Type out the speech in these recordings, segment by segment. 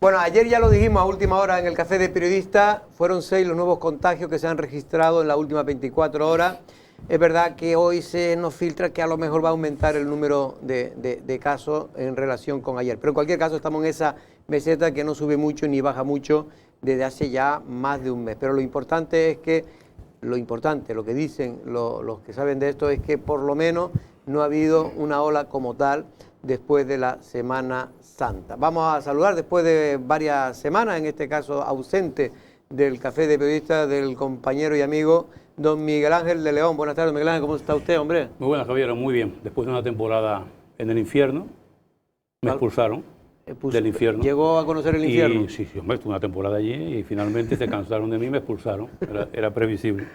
Bueno, ayer ya lo dijimos a última hora en el Café de Periodista, fueron 6 los nuevos contagios que se han registrado en las últimas 24 horas. Es verdad que hoy se nos filtra que a lo mejor va a aumentar el número de casos en relación con ayer. Pero en cualquier caso estamos en esa meseta que no sube mucho ni baja mucho desde hace ya más de un mes. Pero lo importante es que, lo que dicen los que saben de esto es que por lo menos no ha habido una ola como tal después de la Semana Santa. Vamos a saludar después de varias semanas, en este caso ausente del Café de Periodistas, del compañero y amigo don Miguel Ángel de León. Buenas tardes, Miguel Ángel, ¿cómo está usted, hombre? Muy buenas, Javier, muy bien. Después de una temporada en el infierno, me expulsaron del infierno. ¿Llegó a conocer el infierno? Sí, hombre, estuve una temporada allí y finalmente se cansaron de mí y me expulsaron. Era previsible.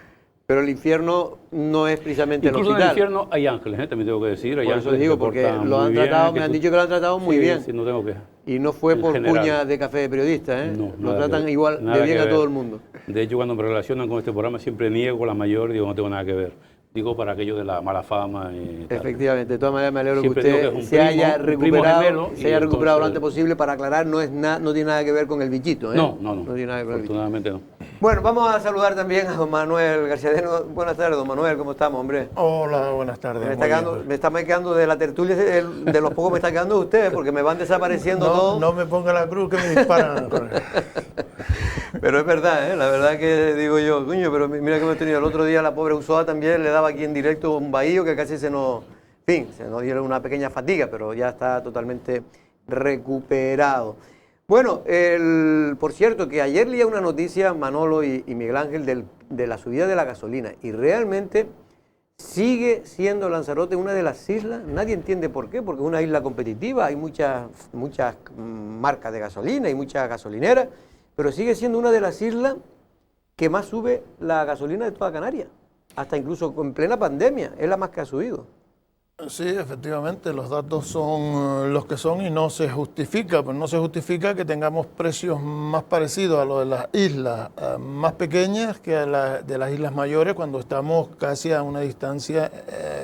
Pero el infierno no es precisamente el Incluso hospital. en el infierno hay ángeles, también tengo que decir. Hay por ángeles eso digo, que porque portan lo han muy bien, tratado, me han dicho que lo han tratado muy bien. Sí, no tengo queja. Y no fue por general. cuñas de Café de Periodistas, ¿eh? No, lo tratan igual de bien a todo el mundo. De hecho, cuando me relacionan con este programa siempre niego la mayor, digo, no tengo nada que ver. Digo, para aquello de la mala fama y tal. Efectivamente, de todas maneras me alegro Siempre que usted se haya recuperado lo antes posible. Para aclarar, no tiene nada que ver con el bichito, ¿eh? No tiene nada que ver con el bichito. Afortunadamente no. Bueno, vamos a saludar también a don Manuel Garciadeno. Buenas tardes, don Manuel, ¿cómo estamos, hombre? Hola, buenas tardes. Me está quedando de la tertulia, de los pocos me está quedando de ustedes, porque me van desapareciendo todos. No me ponga la cruz que me disparan. Pero es verdad, la verdad que digo yo, coño, pero mira que hemos tenido el otro día, la pobre Usoa también le daba aquí en directo un bahío que casi se nos dio una pequeña fatiga, pero ya está totalmente recuperado. Bueno, por cierto, que ayer leía una noticia, Manolo y Miguel Ángel, de la subida de la gasolina, y realmente sigue siendo Lanzarote una de las islas, nadie entiende por qué, porque es una isla competitiva, hay muchas marcas de gasolina y muchas gasolineras, pero sigue siendo una de las islas que más sube la gasolina de toda Canarias, hasta incluso en plena pandemia, es la más que ha subido. Sí, efectivamente, los datos son los que son y no se justifica, pues no se justifica que tengamos precios más parecidos a los de las islas más pequeñas que a de las islas mayores cuando estamos casi a una distancia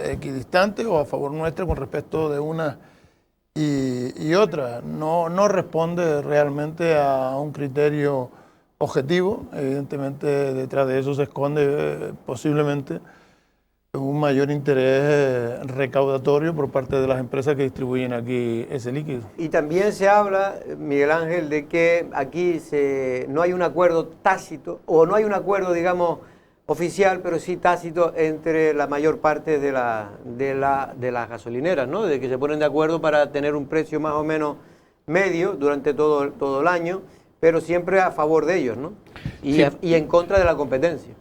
equidistante o a favor nuestra con respecto de una y otra. No responde realmente a un criterio objetivo, evidentemente detrás de eso se esconde posiblemente un mayor interés recaudatorio por parte de las empresas que distribuyen aquí ese líquido. Y también se habla, Miguel Ángel, de que aquí no hay un acuerdo tácito, o no hay un acuerdo, digamos, oficial, pero sí tácito entre la mayor parte de las gasolineras, ¿no? De que se ponen de acuerdo para tener un precio más o menos medio durante todo el año, pero siempre a favor de ellos, ¿no? Y en contra de la competencia.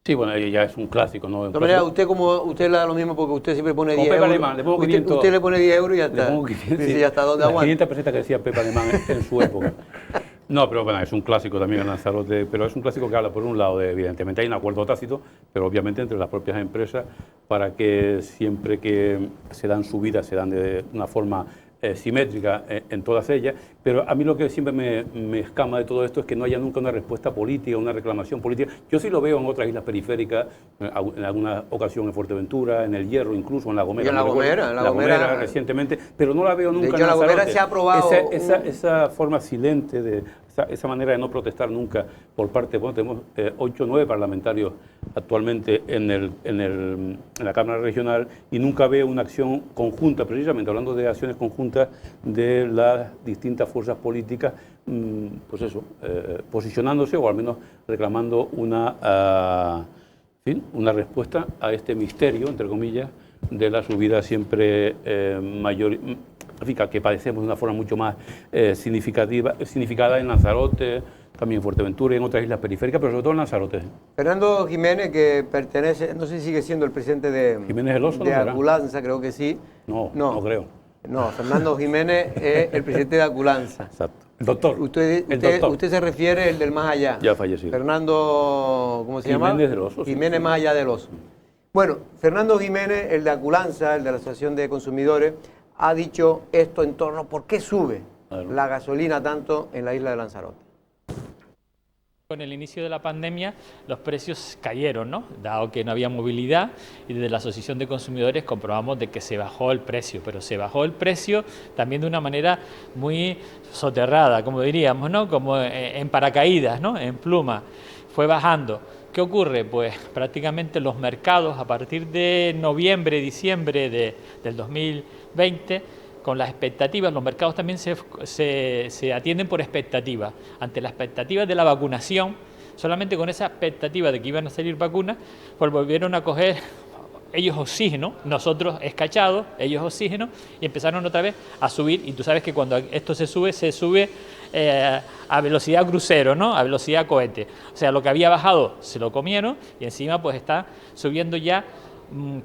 Sí, bueno, ya es un clásico, ¿no? De todas maneras, usted le da lo mismo porque usted siempre pone 10 Pepe euros. Alemán, le pongo 500, usted le pone 10 euros y ya está. Le pongo 500, sí, hasta dónde las aguanta. 500 pesetas que decía Pepe Alemán en su época. No, pero bueno, es un clásico también en Lanzarote, pero es un clásico que habla por un lado de, evidentemente hay un acuerdo tácito, pero obviamente entre las propias empresas para que siempre que se dan subidas se dan de una forma simétrica en todas ellas, pero a mí lo que siempre me escama de todo esto es que no haya nunca una respuesta política, una reclamación política. Yo sí lo veo en otras islas periféricas, en alguna ocasión en Fuerteventura, en El Hierro, incluso en La Gomera. Y en La Gomera recientemente, pero no la veo nunca. De hecho, en La Gomera se ha aprobado esa forma silente de esa manera de no protestar nunca por parte, bueno, tenemos 8 o 9 parlamentarios actualmente en la Cámara Regional y nunca veo una acción conjunta, precisamente hablando de acciones conjuntas de las distintas fuerzas políticas, pues eso, posicionándose o al menos reclamando una respuesta a este misterio, entre comillas, de la subida siempre mayor, que padecemos de una forma mucho más significada en Lanzarote, también en Fuerteventura y en otras islas periféricas, pero sobre todo en Lanzarote. Fernando Jiménez, que pertenece, no sé si sigue siendo el presidente de Aculanza, creo que sí. No creo. No, Fernando Jiménez es el presidente de Aculanza. Exacto. El doctor. Usted se refiere al del más allá. Ya fallecido. Fernando, ¿cómo se llama? Jiménez del Oso. Jiménez más allá del Oso. Bueno, Fernando Jiménez, el de Aculanza, el de la Asociación de Consumidores, ha dicho esto en torno a por qué sube la gasolina tanto en la isla de Lanzarote. Con el inicio de la pandemia los precios cayeron, ¿no? Dado que no había movilidad, y desde la Asociación de Consumidores comprobamos de que se bajó el precio, pero se bajó el precio también de una manera muy soterrada, como diríamos, ¿no? Como en paracaídas, ¿no? En pluma, fue bajando. ¿Qué ocurre? Pues prácticamente los mercados a partir de noviembre, diciembre del 2020, con las expectativas, los mercados también se atienden por expectativas. Ante la expectativa de la vacunación, solamente con esa expectativa de que iban a salir vacunas, pues volvieron a coger ellos oxígeno, nosotros escachados, ellos oxígeno, y empezaron otra vez a subir. Y tú sabes que cuando esto se sube a velocidad crucero, ¿no? A velocidad cohete. O sea, lo que había bajado se lo comieron y encima pues está subiendo ya,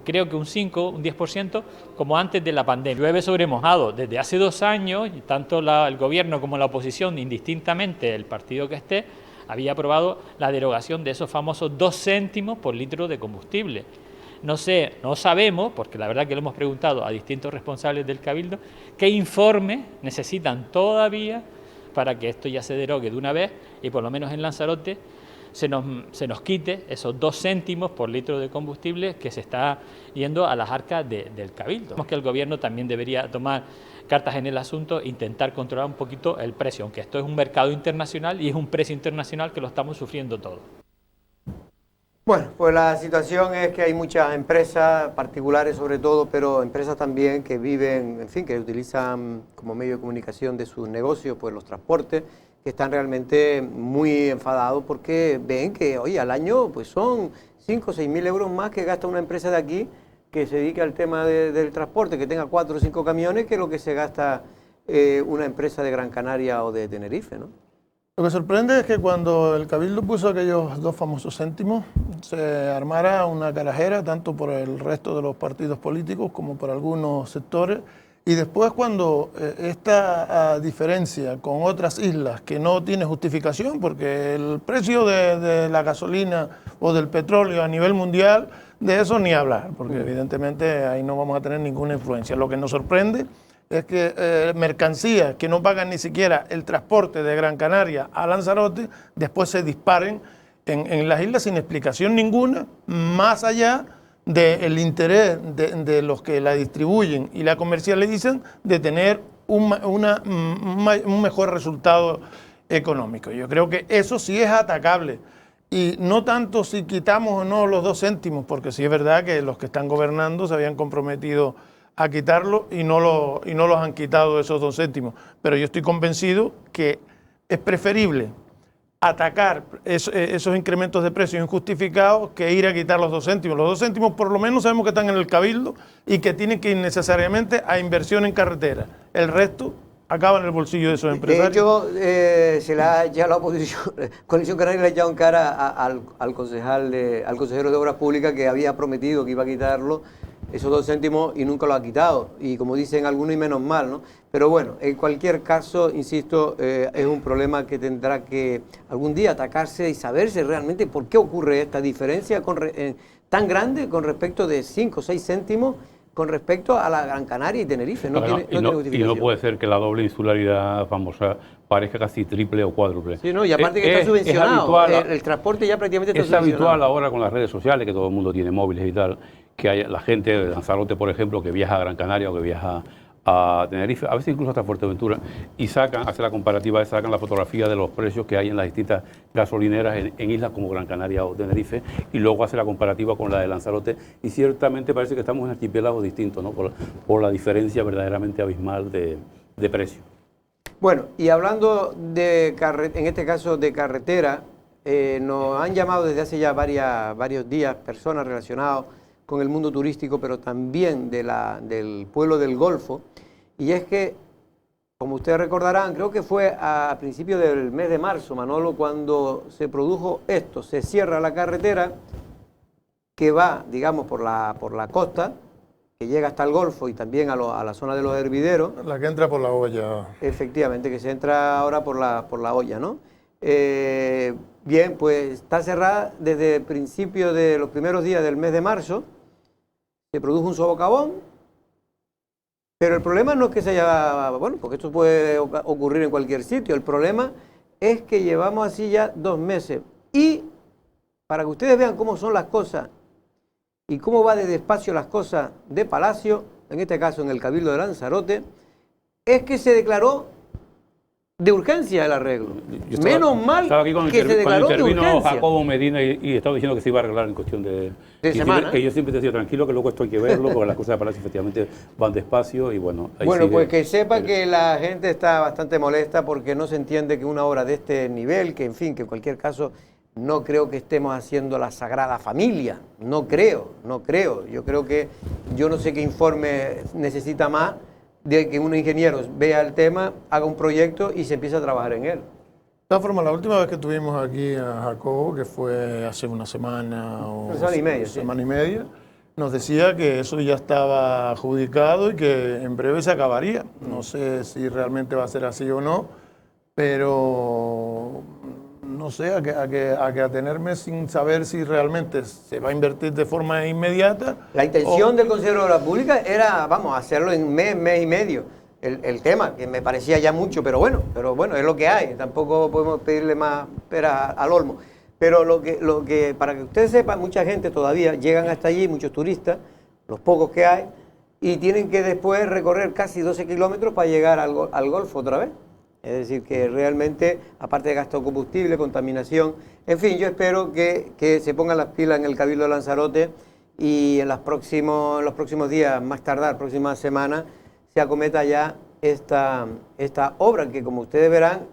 creo que un 5, un 10%, como antes de la pandemia. Llueve sobre mojado. Desde hace 2 años, tanto el gobierno como la oposición, indistintamente el partido que esté, había aprobado la derogación de esos famosos 2 céntimos por litro de combustible. No sé, no sabemos, porque la verdad que lo hemos preguntado a distintos responsables del Cabildo, qué informe necesitan todavía para que esto ya se derogue de una vez y por lo menos en Lanzarote se nos quite esos 2 céntimos por litro de combustible que se está yendo a las arcas del Cabildo. Creemos que el gobierno también debería tomar cartas en el asunto e intentar controlar un poquito el precio, aunque esto es un mercado internacional y es un precio internacional que lo estamos sufriendo todos. Bueno, pues la situación es que hay muchas empresas, particulares sobre todo, pero empresas también que viven, en fin, que utilizan como medio de comunicación de sus negocios, pues los transportes, que están realmente muy enfadados porque ven que, oye, al año pues son 5 o 6 mil euros más que gasta una empresa de aquí que se dedica al tema del transporte, que tenga 4 o 5 camiones, que lo que se gasta una empresa de Gran Canaria o de Tenerife, ¿no? Lo que sorprende es que cuando el Cabildo puso aquellos 2 famosos céntimos, se armara una carajera tanto por el resto de los partidos políticos como por algunos sectores. Y después cuando esta diferencia con otras islas que no tiene justificación, porque el precio de la gasolina o del petróleo a nivel mundial, de eso ni hablar, porque evidentemente ahí no vamos a tener ninguna influencia. Lo que nos sorprende es que mercancías que no pagan ni siquiera el transporte de Gran Canaria a Lanzarote, después se disparen en las islas sin explicación ninguna, más allá del interés de los que la distribuyen y la comercializan de tener un mejor resultado económico. Yo creo que eso sí es atacable, y no tanto si quitamos o no los 2 céntimos, porque sí es verdad que los que están gobernando se habían comprometido a quitarlo y no los han quitado esos 2 céntimos, pero yo estoy convencido que es preferible atacar esos incrementos de precios injustificados que ir a quitar los 2 céntimos. Los 2 céntimos por lo menos sabemos que están en el Cabildo y que tienen que ir necesariamente a inversión en carretera. El resto acaba en el bolsillo de esos empresarios. De hecho, se le ha ya la oposición, Coalición Canaria le ha echado en cara al consejero de Obras Públicas, que había prometido que iba a quitarlo, esos 2 céntimos, y nunca lo ha quitado. Y como dicen algunos, y menos mal, ¿no? Pero bueno, en cualquier caso, insisto, es un problema que tendrá que algún día atacarse y saberse realmente por qué ocurre esta diferencia tan grande con respecto de 5 o 6 céntimos con respecto a la Gran Canaria y Tenerife. No tiene justificación. Y no puede ser que la doble insularidad famosa parezca casi triple o cuádruple. Sí, no, y aparte que está subvencionado. El transporte ya prácticamente está subvencionado. Es habitual ahora con las redes sociales, que todo el mundo tiene móviles y tal, que hay la gente de Lanzarote, por ejemplo, que viaja a Gran Canaria o que viaja a Tenerife, a veces incluso hasta Fuerteventura, y hacen la comparativa, sacan la fotografía de los precios que hay en las distintas gasolineras en islas como Gran Canaria o Tenerife, y luego hace la comparativa con la de Lanzarote, y ciertamente parece que estamos en archipiélagos distintos, ¿no? Por la diferencia verdaderamente abismal de precio. Bueno, y hablando en este caso de carretera, nos han llamado desde hace ya varios días personas relacionadas con el mundo turístico, pero también del pueblo del Golfo, y es que, como ustedes recordarán, creo que fue a principios del mes de marzo, Manolo, cuando se produjo esto, se cierra la carretera que va, digamos, por la costa, que llega hasta el Golfo y también a la zona de los hervideros. La que entra por la olla. Efectivamente, que se entra ahora por la olla, ¿no? Bien, pues está cerrada desde el principio de los primeros días del mes de marzo. Se produjo un socavón, pero el problema no es que se haya, bueno, porque esto puede ocurrir en cualquier sitio, el problema es que llevamos así ya 2 meses. Y para que ustedes vean cómo son las cosas y cómo va de despacio las cosas de Palacio, en este caso en el Cabildo de Lanzarote, es que se declaró de urgencia el arreglo. Menos mal que se declaró de intervino urgencia. Jacobo Medina y estaba diciendo que se iba a arreglar en cuestión de semana. Que yo siempre decía, tranquilo, que luego esto hay que verlo, porque las cosas de Palacio efectivamente van despacio y bueno. Ahí Bueno, sigue. pues que sepa que la gente está bastante molesta porque no se entiende que una obra de este nivel, que en fin, que en cualquier caso no creo que estemos haciendo la Sagrada Familia, no creo. Yo creo que, yo no sé qué informe necesita más de que un ingeniero vea el tema, haga un proyecto y se empiece a trabajar en él. De todas formas, la última vez que tuvimos aquí a Jacobo, que fue hace una semana o una semana y media, semana y media, nos decía que eso ya estaba adjudicado y que en breve se acabaría. No sé si realmente va a ser así o no, pero no sé, a que atenerme sin saber si realmente se va a invertir de forma inmediata. La intención del Consejo de Obras Públicas era, vamos, hacerlo en mes y medio. El tema, que me parecía ya mucho, pero bueno, es lo que hay. Tampoco podemos pedirle más pera al olmo. Pero lo que, para que ustedes sepan, mucha gente todavía llegan hasta allí, muchos turistas, los pocos que hay, y tienen que después recorrer casi 12 kilómetros para llegar al Golfo otra vez. Es decir, que realmente, aparte de gasto de combustible, contaminación, en fin, yo espero que se pongan las pilas en el Cabildo de Lanzarote y en los próximos días, más tardar, próximas semanas, se acometa ya esta obra que, como ustedes verán,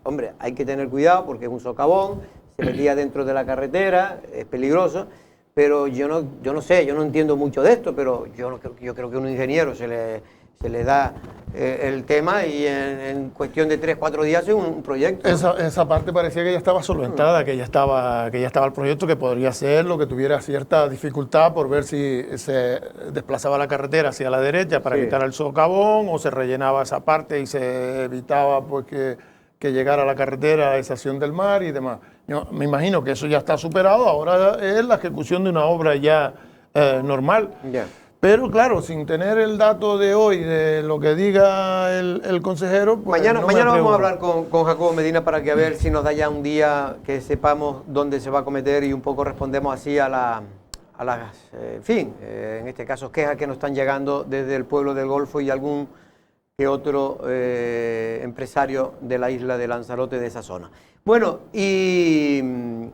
hombre, hay que tener cuidado porque es un socavón, se metía dentro de la carretera, es peligroso, pero yo no sé, yo no entiendo mucho de esto, pero yo creo que a un ingeniero se le da el tema y en cuestión de 3-4 días es un proyecto. Esa parte parecía que ya estaba solventada, que ya estaba el proyecto, que podría ser que tuviera cierta dificultad por ver si se desplazaba la carretera hacia la derecha para quitar el socavón o se rellenaba esa parte y se evitaba pues que llegara la carretera a la estación del mar y demás. Yo me imagino que eso ya está superado, ahora es la ejecución de una obra ya normal. Yeah. Pero claro, sin tener el dato de hoy, de lo que diga el consejero, pues mañana me atrevo. vamos a hablar con Jacobo Medina para que a ver si nos da ya un día que sepamos dónde se va a cometer y un poco respondemos así a las, en fin, en este caso quejas que nos están llegando desde el pueblo del Golfo y algún que otro empresario de la isla de Lanzarote, de esa zona. Bueno, y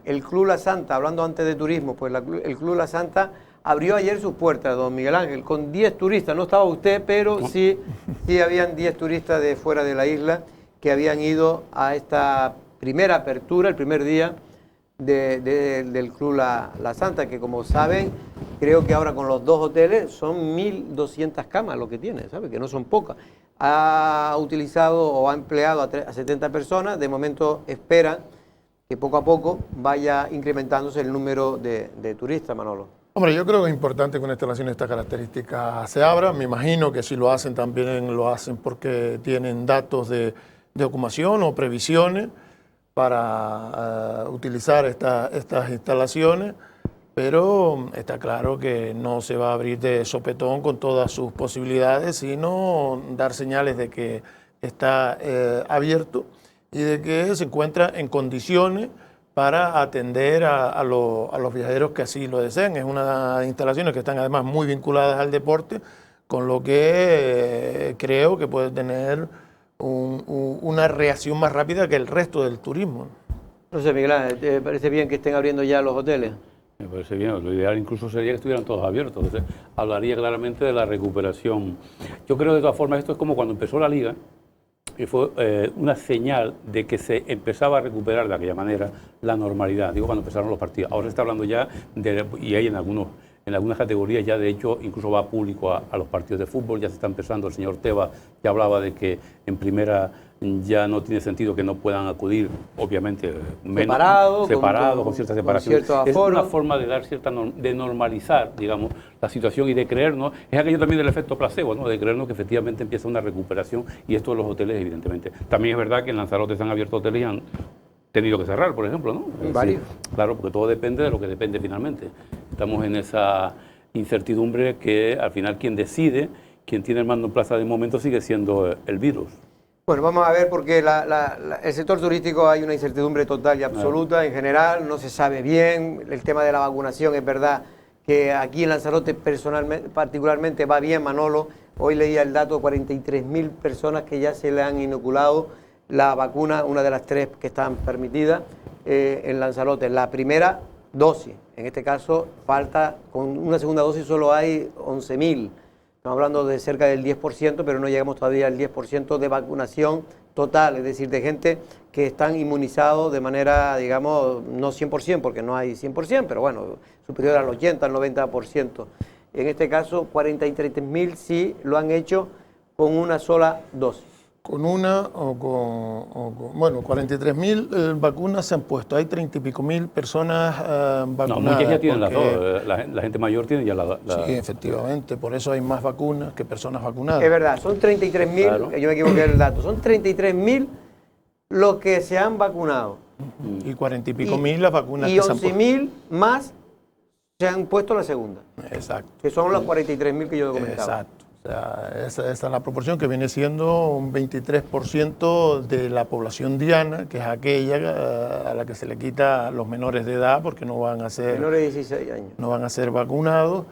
el Club La Santa, hablando antes de turismo, pues el Club La Santa abrió ayer sus puertas, don Miguel Ángel, con 10 turistas. No estaba usted, pero sí habían 10 turistas de fuera de la isla que habían ido a esta primera apertura, el primer día del Club La Santa, que como saben, creo que ahora con los 2 hoteles son 1.200 camas lo que tiene, ¿sabe? Que no son pocas. Ha utilizado o ha empleado a 70 personas. De momento espera que poco a poco vaya incrementándose el número de turistas, Manolo. Hombre, yo creo que es importante que una instalación de estas características se abra. Me imagino que si lo hacen también lo hacen porque tienen datos de ocupación o previsiones para utilizar estas instalaciones, pero está claro que no se va a abrir de sopetón con todas sus posibilidades, sino dar señales de que está abierto y de que se encuentra en condiciones para atender a los viajeros que así lo deseen. Es una instalaciones que están además muy vinculadas al deporte, con lo que creo que puede tener una reacción más rápida que el resto del turismo. No sé, Miguel, ¿te parece bien que estén abriendo ya los hoteles? Me parece bien, lo ideal incluso sería que estuvieran todos abiertos. Entonces, hablaría claramente de la recuperación. Yo creo de todas formas esto es como cuando empezó la Liga, y fue una señal de que se empezaba a recuperar de aquella manera la normalidad, digo cuando empezaron los partidos. Ahora se está hablando ya, y hay en algunas categorías ya de hecho incluso va público a los partidos de fútbol, ya se está empezando. El señor Tebas ya hablaba de que en primera ya no tiene sentido que no puedan acudir, obviamente separados, con cierta separación. Con es una forma de dar de normalizar, digamos, la situación y de creernos, es aquello también del efecto placebo, ¿no? De creernos que efectivamente empieza una recuperación, y esto de los hoteles evidentemente. También es verdad que en Lanzarote se han abierto hoteles y han tenido que cerrar, por ejemplo, ¿no? Varios. Sí, claro, porque todo depende de lo que depende finalmente. Estamos en esa incertidumbre que al final quien decide, quien tiene el mando en plaza de momento sigue siendo el virus. Bueno, vamos a ver porque el sector turístico hay una incertidumbre total y absoluta en general, no se sabe bien, el tema de la vacunación es verdad que aquí en Lanzarote personalmente, particularmente va bien, Manolo, hoy leía el dato, 43.000 personas que ya se le han inoculado la vacuna, una de las 3 que están permitidas en Lanzarote, la primera dosis, en este caso falta, con una segunda dosis solo hay 11.000. Estamos hablando de cerca del 10%, pero no llegamos todavía al 10% de vacunación total, es decir, de gente que están inmunizados de manera, digamos, no 100%, porque no hay 100%, pero bueno, superior al 80, al 90%. En este caso, 43.000 sí lo han hecho con una sola dosis. Con una bueno, 43.000 vacunas se han puesto, hay 30 y pico mil personas vacunadas. No, muchas ya tienen las dos, la gente mayor tiene ya la... Sí, efectivamente, por eso hay más vacunas que personas vacunadas. Es verdad, son 33.000, claro. Yo me equivoqué del dato, son 33.000 los que se han vacunado. Y 40 y pico mil las vacunas que se han puesto. Y 11.000 más se han puesto la segunda. Exacto. Que son los 43.000 que yo comentaba. Exacto. O sea, esa es la proporción que viene siendo un 23% de la población diana, que es aquella a la que se le quita los menores de edad porque no van a ser, menores de 16 años. No van a ser vacunados.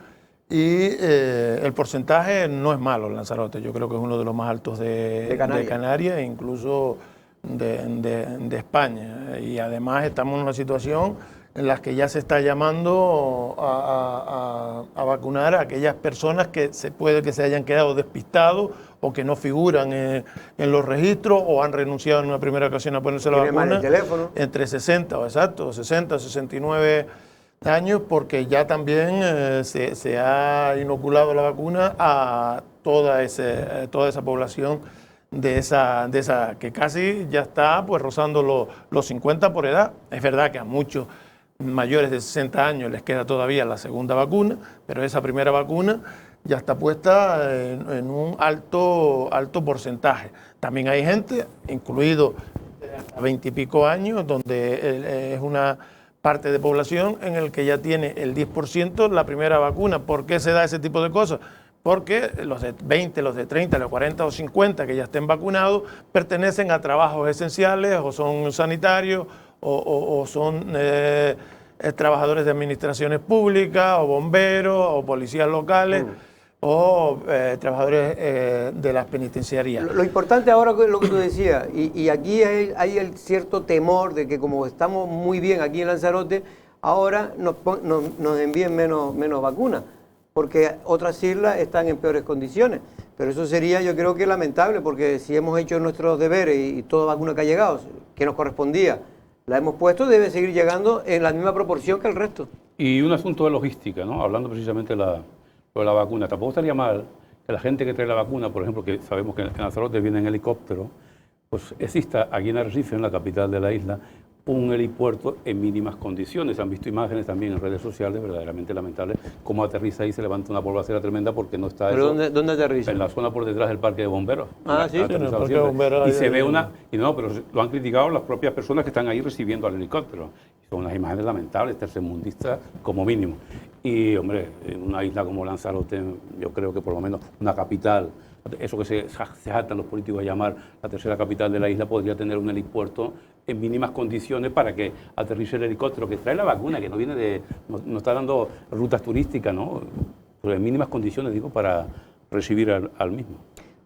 Y el porcentaje no es malo en Lanzarote, yo creo que es uno de los más altos de Canarias e incluso de España. Y además estamos en una situación en las que ya se está llamando a vacunar a aquellas personas que puede que se hayan quedado despistados o que no figuran en los registros o han renunciado en una primera ocasión a ponerse la vacuna entre 60 o 69 años, porque ya también se ha inoculado la vacuna a toda esa población de esa que casi ya está pues rozando los 50 por edad. Es verdad que a muchos mayores de 60 años les queda todavía la segunda vacuna, pero esa primera vacuna ya está puesta en un alto porcentaje. También hay gente, incluido hasta 20 y pico años, donde es una parte de población en el que ya tiene el 10% la primera vacuna. ¿Por qué se da ese tipo de cosas? Porque los de 20, los de 30, los de 40 o 50 que ya estén vacunados pertenecen a trabajos esenciales o son sanitarios o son trabajadores de administraciones públicas o bomberos o policías locales o trabajadores de las penitenciarías. Lo importante ahora es lo que tú decías, y aquí hay el cierto temor de que como estamos muy bien aquí en Lanzarote, ahora nos envíen menos vacunas, porque otras islas están en peores condiciones. Pero eso sería, yo creo que lamentable, porque si hemos hecho nuestros deberes y toda vacuna que ha llegado, que nos correspondía, la hemos puesto, debe seguir llegando en la misma proporción que el resto. Y un asunto de logística, ¿no? Hablando precisamente de la vacuna. Tampoco estaría mal que la gente que trae la vacuna, por ejemplo, que sabemos que en Lanzarote viene en helicóptero, pues exista aquí en Arrecife, en la capital de la isla, un helipuerto en mínimas condiciones. Han visto imágenes también en redes sociales verdaderamente lamentables, cómo aterriza ahí, se levanta una polvacera tremenda porque no está... ¿Pero dónde aterriza? En la zona por detrás del parque de bomberos. Ah, sí, en el parque de bomberos. Y se ve pero lo han criticado las propias personas que están ahí recibiendo al helicóptero. Son unas imágenes lamentables, tercermundistas como mínimo. Y, hombre, en una isla como Lanzarote, yo creo que por lo menos una capital, eso que se jactan los políticos a llamar la tercera capital de la isla, podría tener un helipuerto en mínimas condiciones para que aterrice el helicóptero que trae la vacuna, que no viene no está dando rutas turísticas, ¿no? Pero en mínimas condiciones, digo, para recibir al mismo.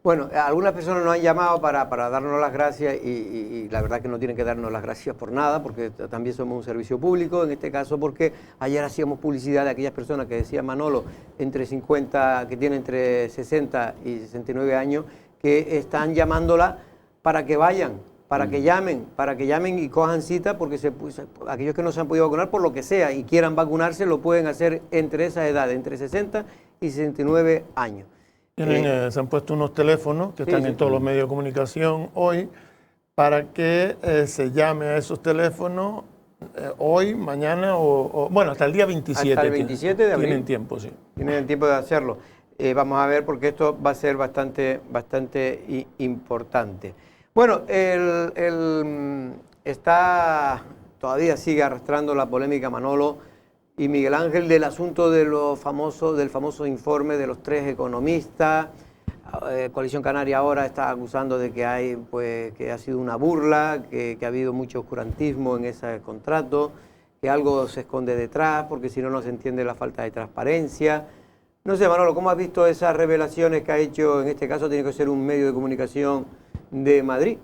Bueno, algunas personas nos han llamado para darnos las gracias y la verdad que no tienen que darnos las gracias por nada, porque también somos un servicio público, en este caso porque ayer hacíamos publicidad de aquellas personas que decía Manolo, que tienen entre 60 y 69 años, que están llamándola para que vayan, para que llamen y cojan cita, porque aquellos que no se han podido vacunar por lo que sea y quieran vacunarse, lo pueden hacer entre esa edad, entre 60 y 69 años. Se han puesto unos teléfonos que están en todos los medios de comunicación hoy para que se llame a esos teléfonos hoy, mañana bueno, hasta el día 27. Hasta el 27 de abril. Tienen tiempo, sí. Tienen tiempo de hacerlo. Vamos a ver porque esto va a ser bastante importante. Bueno, todavía sigue arrastrando la polémica Manolo y Miguel Ángel del asunto del famoso informe de los 3 economistas. Coalición Canaria ahora está acusando de que hay, pues, que ha sido una burla, que ha habido mucho oscurantismo en ese contrato, que algo se esconde detrás, porque si no, no se entiende la falta de transparencia. No sé, Manolo, ¿cómo has visto esas revelaciones que ha hecho, en este caso tiene que ser un medio de comunicación de Madrid,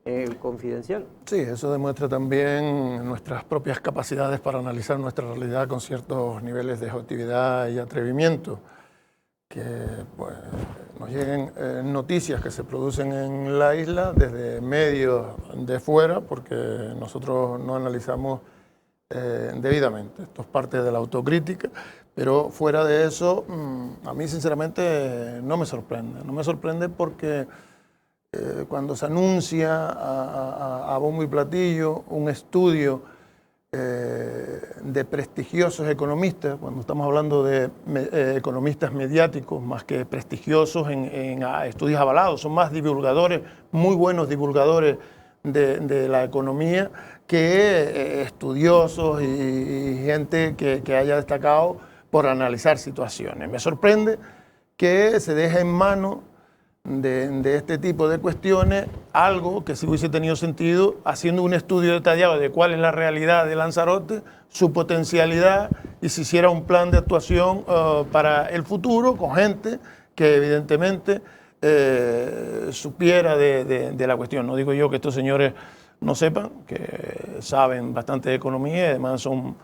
el Confidencial? Sí, eso demuestra también nuestras propias capacidades para analizar nuestra realidad con ciertos niveles de objetividad y atrevimiento. Que pues, nos lleguen noticias que se producen en la isla desde medios de fuera, porque nosotros no analizamos debidamente. Esto es parte de la autocrítica, pero fuera de eso, a mí sinceramente no me sorprende. No me sorprende porque cuando se anuncia a bombo y platillo un estudio de prestigiosos economistas, cuando estamos hablando de economistas mediáticos más que prestigiosos en estudios avalados, son más divulgadores, muy buenos divulgadores de la economía que estudiosos y gente que haya destacado por analizar situaciones. Me sorprende que se deje en manos de este tipo de cuestiones algo que si hubiese tenido sentido haciendo un estudio detallado de cuál es la realidad de Lanzarote, su potencialidad y se hiciera un plan de actuación para el futuro con gente que evidentemente supiera de la cuestión. No digo yo que estos señores no sepan, que saben bastante de economía y además son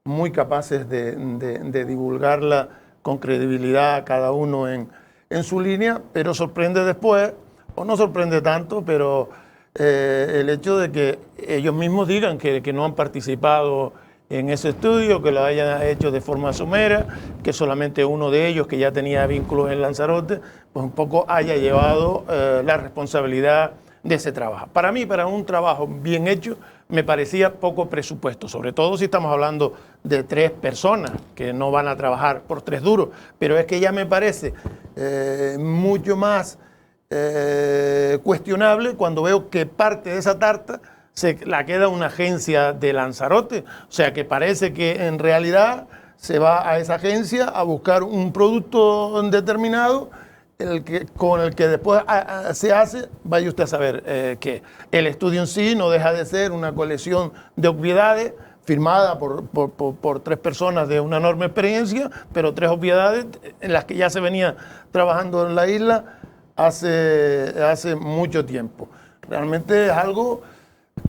muy capaces de divulgarla con credibilidad cada uno en su línea, pero sorprende después, o no sorprende tanto, pero el hecho de que ellos mismos digan que no han participado en ese estudio, que lo hayan hecho de forma somera, que solamente uno de ellos, que ya tenía vínculos en Lanzarote, pues un poco haya llevado la responsabilidad de ese trabajo. Para mí, para un trabajo bien hecho, me parecía poco presupuesto, sobre todo si estamos hablando de 3 personas que no van a trabajar por 3 duros, pero es que ya me parece mucho más cuestionable cuando veo que parte de esa tarta se la queda una agencia de Lanzarote, o sea que parece que en realidad se va a esa agencia a buscar un producto determinado con el que después se hace, vaya usted a saber que el estudio en sí no deja de ser una colección de obviedades firmada por 3 personas de una enorme experiencia, pero 3 obviedades en las que ya se venía trabajando en la isla hace mucho tiempo. Realmente es algo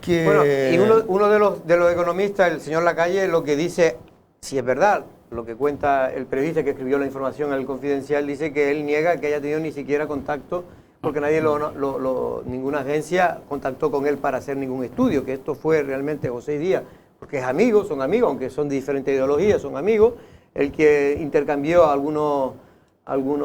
que... Bueno, y uno de los economistas, el señor Lacalle, lo que dice, si es verdad, lo que cuenta el periodista que escribió la información al Confidencial, dice que él niega que haya tenido ni siquiera contacto, porque ninguna agencia contactó con él para hacer ningún estudio, que esto fue realmente José Díaz, porque son amigos, aunque son de diferentes ideologías, son amigos, el que intercambió algunos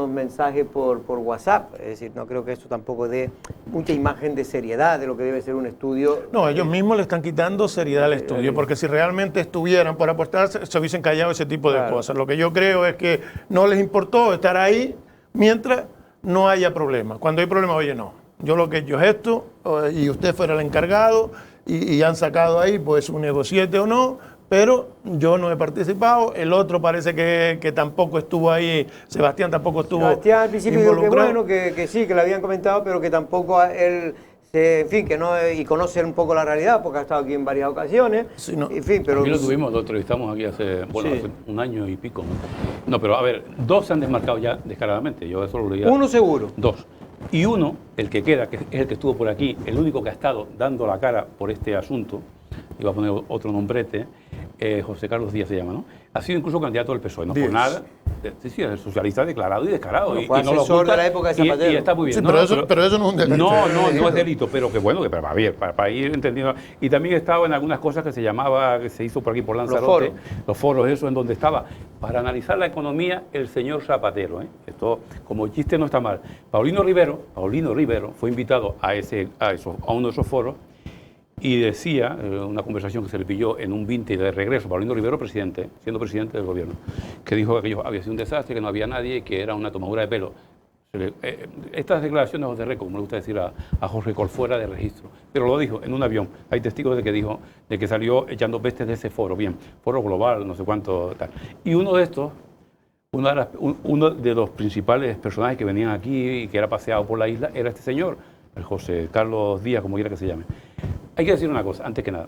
mensajes por WhatsApp. Es decir, no creo que esto tampoco dé mucha imagen de seriedad de lo que debe ser un estudio. No, ellos mismos le están quitando seriedad al estudio, porque si realmente estuvieran por apostar, se hubiesen callado ese tipo de cosas. Lo que yo creo es que no les importó estar ahí mientras no haya problema. Cuando hay problema, oye, no, yo lo que he hecho es esto, y usted fuera el encargado, y han sacado ahí pues un negociete o no, pero yo no he participado, el otro parece que tampoco estuvo ahí, Sebastián tampoco estuvo Sebastián al principio dijo que involucrado. bueno, que sí, que le habían comentado, pero que tampoco él, en fin, que no, y conoce un poco la realidad, porque ha estado aquí en varias ocasiones, Sí, no. en fin, pero... Aquí lo entrevistamos aquí hace Sí. un año y pico. No, pero a ver, 2 se han desmarcado ya descaradamente, yo eso lo leía. Uno seguro. 2. Y uno, el que queda, que es el que estuvo por aquí, el único que ha estado dando la cara por este asunto, iba a poner otro nombrete, José Carlos Díaz se llama, ¿no? Ha sido incluso candidato del PSOE, no por nada. Sí, es socialista declarado y descarado. Bueno, y fue no lo asesor oculta, de la época de Zapatero. y está muy bien. Sí, No, pero eso no es un delito. no es delito, pero que bueno, que para ir entendiendo. Y también he estado en algunas cosas que se hizo por aquí por Lanzarote, los foros, eso, en donde estaba, para analizar la economía, el señor Zapatero. Esto, como chiste, no está mal. Paulino Rivero fue invitado a uno de esos foros, y decía, una conversación que se le pilló en un 20 de regreso, Paulino Rivero, siendo presidente del gobierno, que dijo que aquello había sido un desastre, que no había nadie, que era una tomadura de pelo. Estas declaraciones de récord, como le gusta decir a Jorge Col, fuera de registro, pero lo dijo en un avión. Hay testigos de que salió echando pestes de ese foro, bien, foro global, no sé cuánto, tal. Y uno de estos Uno de los principales personajes que venían aquí y que era paseado por la isla era este señor, el José Carlos Díaz, como quiera que se llame. Hay que decir una cosa, antes que nada.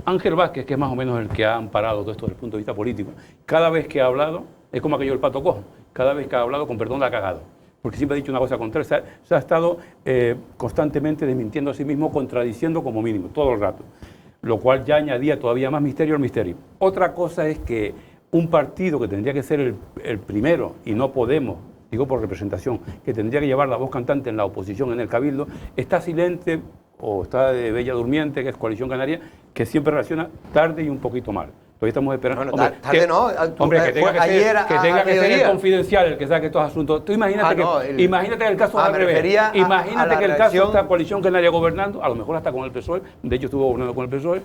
Ángel Vázquez, que es más o menos el que ha amparado todo esto desde el punto de vista político, cada vez que ha hablado, es como aquello del pato cojo, cada vez que ha hablado, con perdón, la ha cagado. Porque siempre ha dicho una cosa contraria, se ha estado constantemente desmintiendo a sí mismo, contradiciendo como mínimo, todo el rato. Lo cual ya añadía todavía más misterio al misterio. Otra cosa es que un partido que tendría que ser el primero, y no Podemos, digo por representación, que tendría que llevar la voz cantante en la oposición en el Cabildo, está silente o está de bella durmiente, que es Coalición Canaria, que siempre reacciona tarde y un poquito mal. Todavía estamos esperando. Bueno, hombre, tarde no. Hombre, que tenga que ser el confidencial el que saque estos asuntos. Tú imagínate imagínate que el caso al revés. Imagínate que el caso está Coalición Canaria gobernando, a lo mejor hasta con el PSOE, de hecho estuvo gobernando con el PSOE,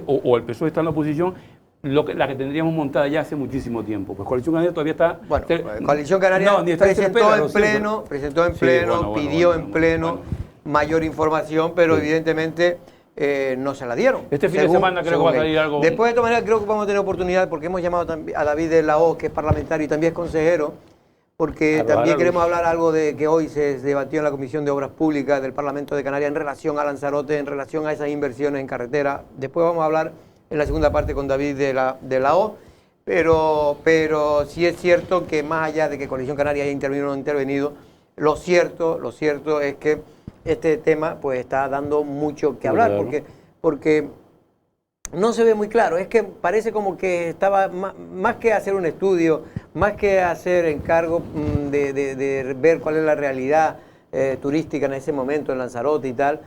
o el PSOE está en la oposición, la que tendríamos montada ya hace muchísimo tiempo. Pues Coalición Canaria todavía está... Bueno, Coalición Canaria presentó en pleno, pidió en pleno mayor información, pero evidentemente no se la dieron. Este fin de semana creo que va a salir algo... Después, de todas maneras, creo que vamos a tener oportunidad, porque hemos llamado también a David de la O, que es parlamentario y también es consejero, porque también queremos hablar algo de que hoy se debatió en la Comisión de Obras Públicas del Parlamento de Canarias en relación a Lanzarote, en relación a esas inversiones en carretera. Después vamos a hablar en la segunda parte con David de la O, pero sí es cierto que más allá de que Coalición Canaria haya intervenido o no intervenido, lo cierto es que este tema pues está dando mucho que hablar, porque no se ve muy claro. Es que parece como que estaba, más que hacer un estudio, más que hacer encargo de ver cuál es la realidad turística en ese momento en Lanzarote y tal,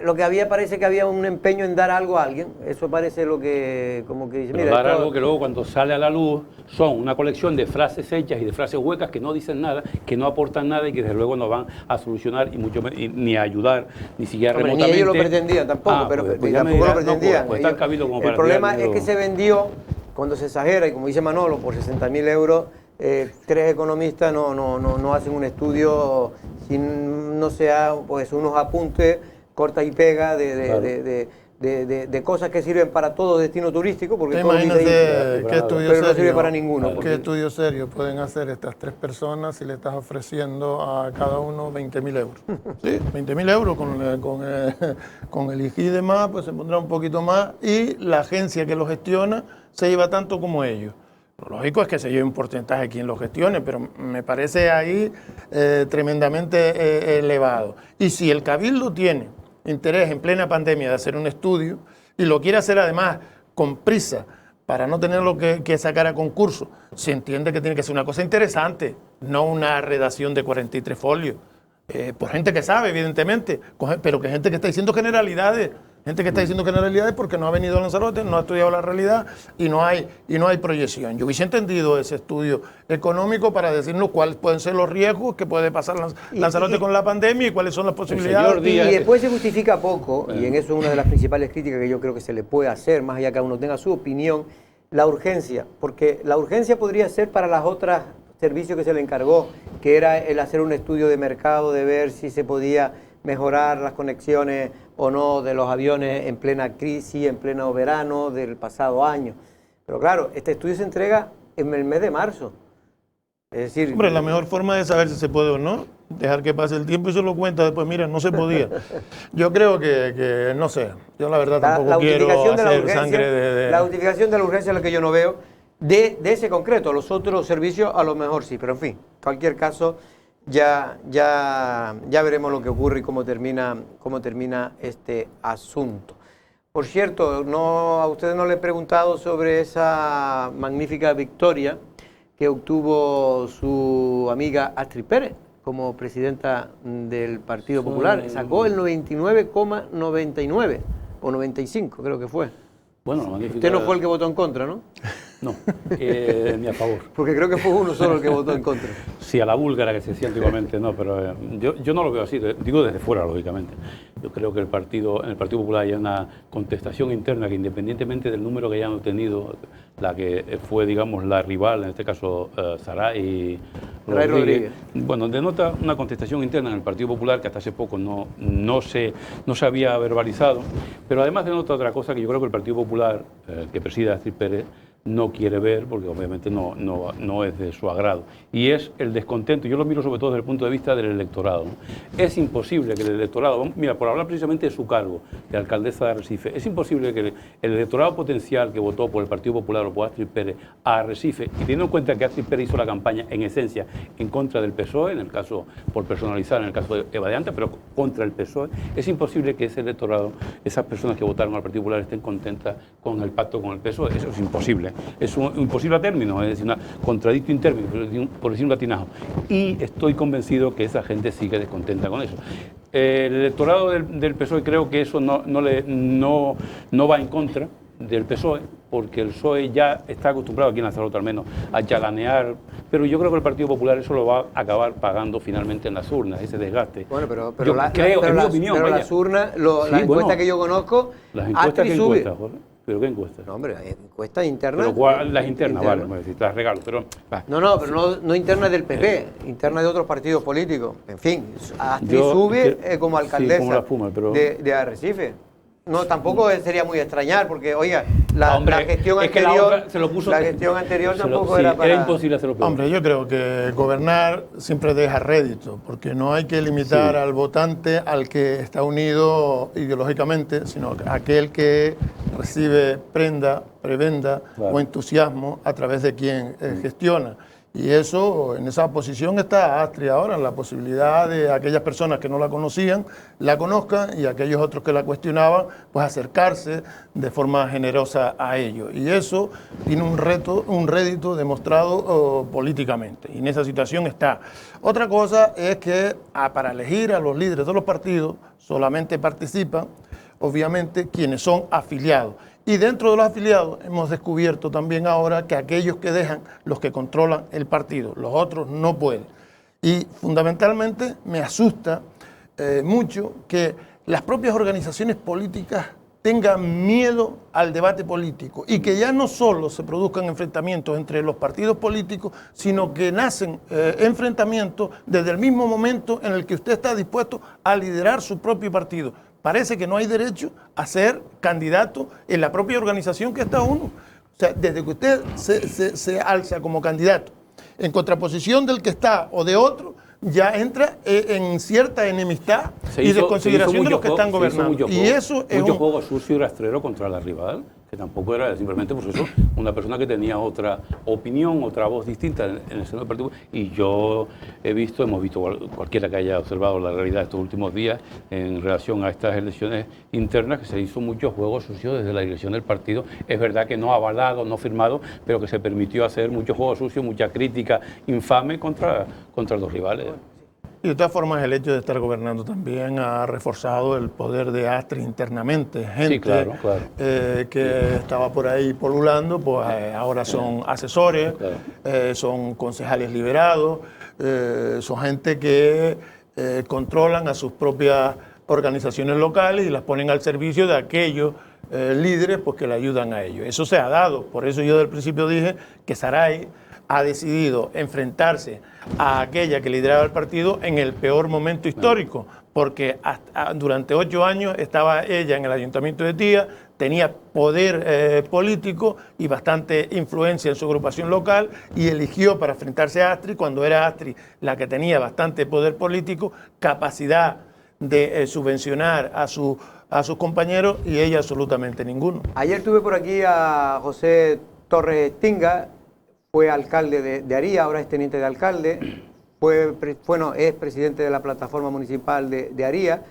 lo que parece que había un empeño en dar algo a alguien. Eso parece lo que, como que dice, mira, dar algo que luego cuando sale a la luz son una colección de frases hechas y de frases huecas que no dicen nada, que no aportan nada y que desde luego no van a solucionar y mucho ni a ayudar, ni siquiera remotamente. Ni ellos lo pretendían tampoco, pero tampoco lo pretendían. Pues está el Cabildo como el problema es que se vendió, cuando se exagera, y como dice Manolo, por 60.000 euros, tres economistas no hacen un estudio sin no sea pues unos apuntes corta y pega de cosas que sirven para todo destino turístico, porque imagínate qué estudio serio, no sirve para ninguno. ¿Qué estudio serio pueden hacer estas tres personas si le estás ofreciendo a cada uno 20.000 euros? Sí, 20.000 euros con el IGI y demás, pues se pondrá un poquito más y la agencia que lo gestiona se lleva tanto como ellos. Lo lógico es que se lleve un porcentaje quien lo gestione, pero me parece ahí tremendamente elevado. Y si el Cabildo tiene interés en plena pandemia de hacer un estudio y lo quiere hacer además con prisa para no tenerlo que sacar a concurso, se entiende que tiene que ser una cosa interesante, no una redacción de 43 folios, por gente que sabe, evidentemente, pero que gente que está diciendo generalidades. Gente que está diciendo generalidades porque no ha venido a Lanzarote, no ha estudiado la realidad y no hay proyección. Yo hubiese entendido ese estudio económico para decirnos cuáles pueden ser los riesgos que puede pasar Lanzarote con la pandemia y cuáles son las posibilidades. Y después se justifica poco, y en eso es una de las principales críticas que yo creo que se le puede hacer, más allá que cada uno tenga su opinión, la urgencia. Porque la urgencia podría ser para las otras servicios que se le encargó, que era el hacer un estudio de mercado, de ver si se podía mejorar las conexiones o no de los aviones en plena crisis, en pleno verano del pasado año. Pero claro, este estudio se entrega en el mes de marzo. Es decir... Hombre, la mejor forma de saber si se puede o no, dejar que pase el tiempo y se lo cuenta después, mira, no se podía. Yo creo que no sé, yo la verdad tampoco quiero hacer sangre de... La justificación de la urgencia es lo que yo no veo de ese concreto. Los otros servicios a lo mejor sí, pero en fin, en cualquier caso... Ya veremos lo que ocurre y cómo termina este asunto. Por cierto, a ustedes no les he preguntado sobre esa magnífica victoria que obtuvo su amiga Astrid Pérez como presidenta del Partido Popular. Sacó el 99,99 o 95, creo que fue. Bueno, magnífica... Usted no fue el que votó en contra, ¿no? No, ni a favor. Porque creo que fue uno solo el que votó en contra. Sí, a la búlgara que se decía antiguamente, no, pero yo no lo veo así, digo desde fuera, lógicamente. Yo creo que en el Partido Popular hay una contestación interna que independientemente del número que hayan obtenido, la que fue, digamos, la rival, en este caso Saray Rodríguez, bueno, denota una contestación interna en el Partido Popular que hasta hace poco no se había verbalizado, pero además denota otra cosa que yo creo que el Partido Popular, que preside Astrid Pérez, no quiere ver, porque obviamente no es de su agrado. Y es el descontento, yo lo miro sobre todo desde el punto de vista del electorado, ¿no? Es imposible que el electorado, mira, por hablar precisamente de su cargo, de alcaldesa de Arrecife, es imposible que el electorado potencial que votó por el Partido Popular o por Astrid Pérez a Arrecife, y teniendo en cuenta que Astrid Pérez hizo la campaña en esencia en contra del PSOE, en el caso, por personalizar, en el caso de Eva de Anta, pero contra el PSOE, es imposible que ese electorado, esas personas que votaron al Partido Popular estén contentas con el pacto con el PSOE. Eso es imposible. Es un imposible a término, es decir, un contradicto in términos, por decir un latinajo. Y estoy convencido que esa gente sigue descontenta con eso. El electorado del PSOE, creo que eso no va en contra del PSOE, porque el PSOE ya está acostumbrado, aquí en Lanzarote al menos, a chalanear, pero yo creo que el Partido Popular eso lo va a acabar pagando finalmente en las urnas, ese desgaste. Bueno, pero yo creo, en mi opinión, pero vaya. las urnas, las encuestas que yo conozco, las encuestas, ¿qué encuestas, Jorge? ¿Pero qué encuestas? No, hombre, encuestas internas. Pero las internas, vale, me decís, te las regalo, pero... No internas del PP, internas de otros partidos políticos. En fin, Astrid sube como alcaldesa, sí, como la Puma, pero... de Arrecife. No, tampoco sería muy extrañar, porque, oiga, la gestión es anterior, que la otra se lo puso, la gestión anterior tampoco era para... Era imposible hacerlo peor. Hombre, yo creo que gobernar siempre deja rédito, porque no hay que limitar al votante al que está unido ideológicamente, sino aquel que recibe prenda, prebenda o entusiasmo a través de quien gestiona. Y eso, en esa posición está Astrid ahora, en la posibilidad de aquellas personas que no la conocían, la conozcan, y aquellos otros que la cuestionaban, pues acercarse de forma generosa a ello. Y eso tiene un rédito demostrado políticamente, y en esa situación está. Otra cosa es que para elegir a los líderes de los partidos solamente participan, obviamente, quienes son afiliados. Y dentro de los afiliados hemos descubierto también ahora que aquellos que dejan, los que controlan el partido, los otros no pueden. Y fundamentalmente me asusta mucho que las propias organizaciones políticas tengan miedo al debate político y que ya no solo se produzcan enfrentamientos entre los partidos políticos, sino que nacen enfrentamientos desde el mismo momento en el que usted está dispuesto a liderar su propio partido. Parece que no hay derecho a ser candidato en la propia organización que está uno. O sea, desde que usted se alza como candidato, en contraposición del que está o de otro, ya entra en cierta enemistad y desconsideración de los que están gobernando. Y eso es mucho juego sucio y rastrero contra la rival, que tampoco era simplemente por eso una persona que tenía otra opinión, otra voz distinta en el seno del partido. Y yo hemos visto cualquiera que haya observado la realidad estos últimos días en relación a estas elecciones internas, que se hizo mucho juego sucio desde la dirección del partido. Es verdad que no avalado, no firmado, pero que se permitió hacer mucho juego sucio, mucha crítica infame contra los rivales. Y de todas formas, el hecho de estar gobernando también ha reforzado el poder de Astrid internamente. Gente que estaba por ahí polulando, pues ahora son asesores, son concejales liberados, son gente que controlan a sus propias organizaciones locales y las ponen al servicio de aquellos líderes pues, que le ayudan a ellos. Eso se ha dado, por eso yo del principio dije que Saray ha decidido enfrentarse a aquella que lideraba el partido en el peor momento histórico, porque durante 8 años estaba ella en el Ayuntamiento de Tía, tenía poder político y bastante influencia en su agrupación local, y eligió para enfrentarse a Astrid, cuando era Astrid la que tenía bastante poder político, capacidad de subvencionar a sus compañeros, y ella absolutamente ninguno. Ayer tuve por aquí a José Torres Tinga. Fue alcalde de Aría, ahora es teniente de alcalde, es presidente de la plataforma municipal de Aría,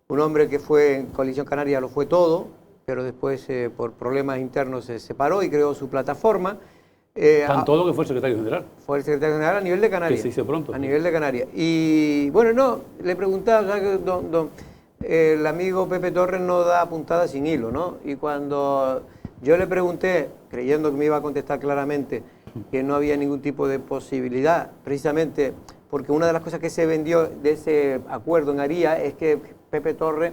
un hombre que fue en Coalición Canaria, lo fue todo, pero después por problemas internos se separó y creó su plataforma. Tan todo que fue el secretario general. Fue el secretario general a nivel de Canarias. Que se hizo pronto. A nivel de Canarias. Y bueno, le preguntaba, el amigo Pepe Torres no da puntada sin hilo, ¿no? Y cuando yo le pregunté, creyendo que me iba a contestar claramente, que no había ningún tipo de posibilidad, precisamente porque una de las cosas que se vendió de ese acuerdo en Aría es que Pepe Torres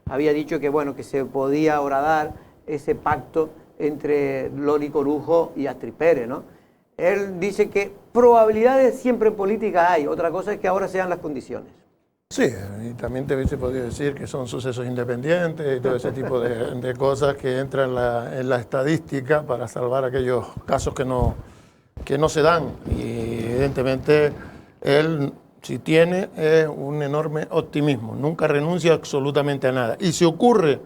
había dicho que, bueno, que se podía horadar ese pacto entre Loli Corujo y Astrid Pérez, ¿no? Él dice que probabilidades siempre en política hay, otra cosa es que ahora sean las condiciones. Sí, y también te hubiese podido decir que son sucesos independientes y todo ese tipo de cosas que entran en la estadística para salvar aquellos casos que no se dan. Y evidentemente él, si tiene, es un enorme optimismo, nunca renuncia absolutamente a nada. Y si ocurre,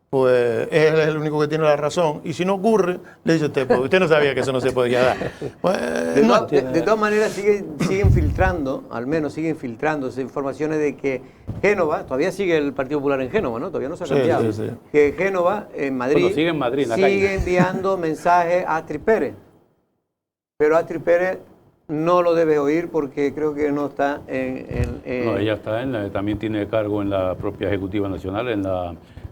pues él es el único que tiene la razón. Y si no ocurre, le dice usted, pues usted no sabía que eso no se podía dar. Pues, de todas maneras siguen filtrando, al menos siguen filtrándose informaciones de que Génova, todavía sigue el Partido Popular en Génova, ¿no? Todavía no se ha cambiado. Sí. Que Génova, en Madrid, bueno, sigue en Madrid, en la sigue calle. enviando mensajes a Astrid Pérez. Pero Astrid Pérez no lo debe oír porque creo que no está No, ella está también tiene cargo en la propia Ejecutiva Nacional,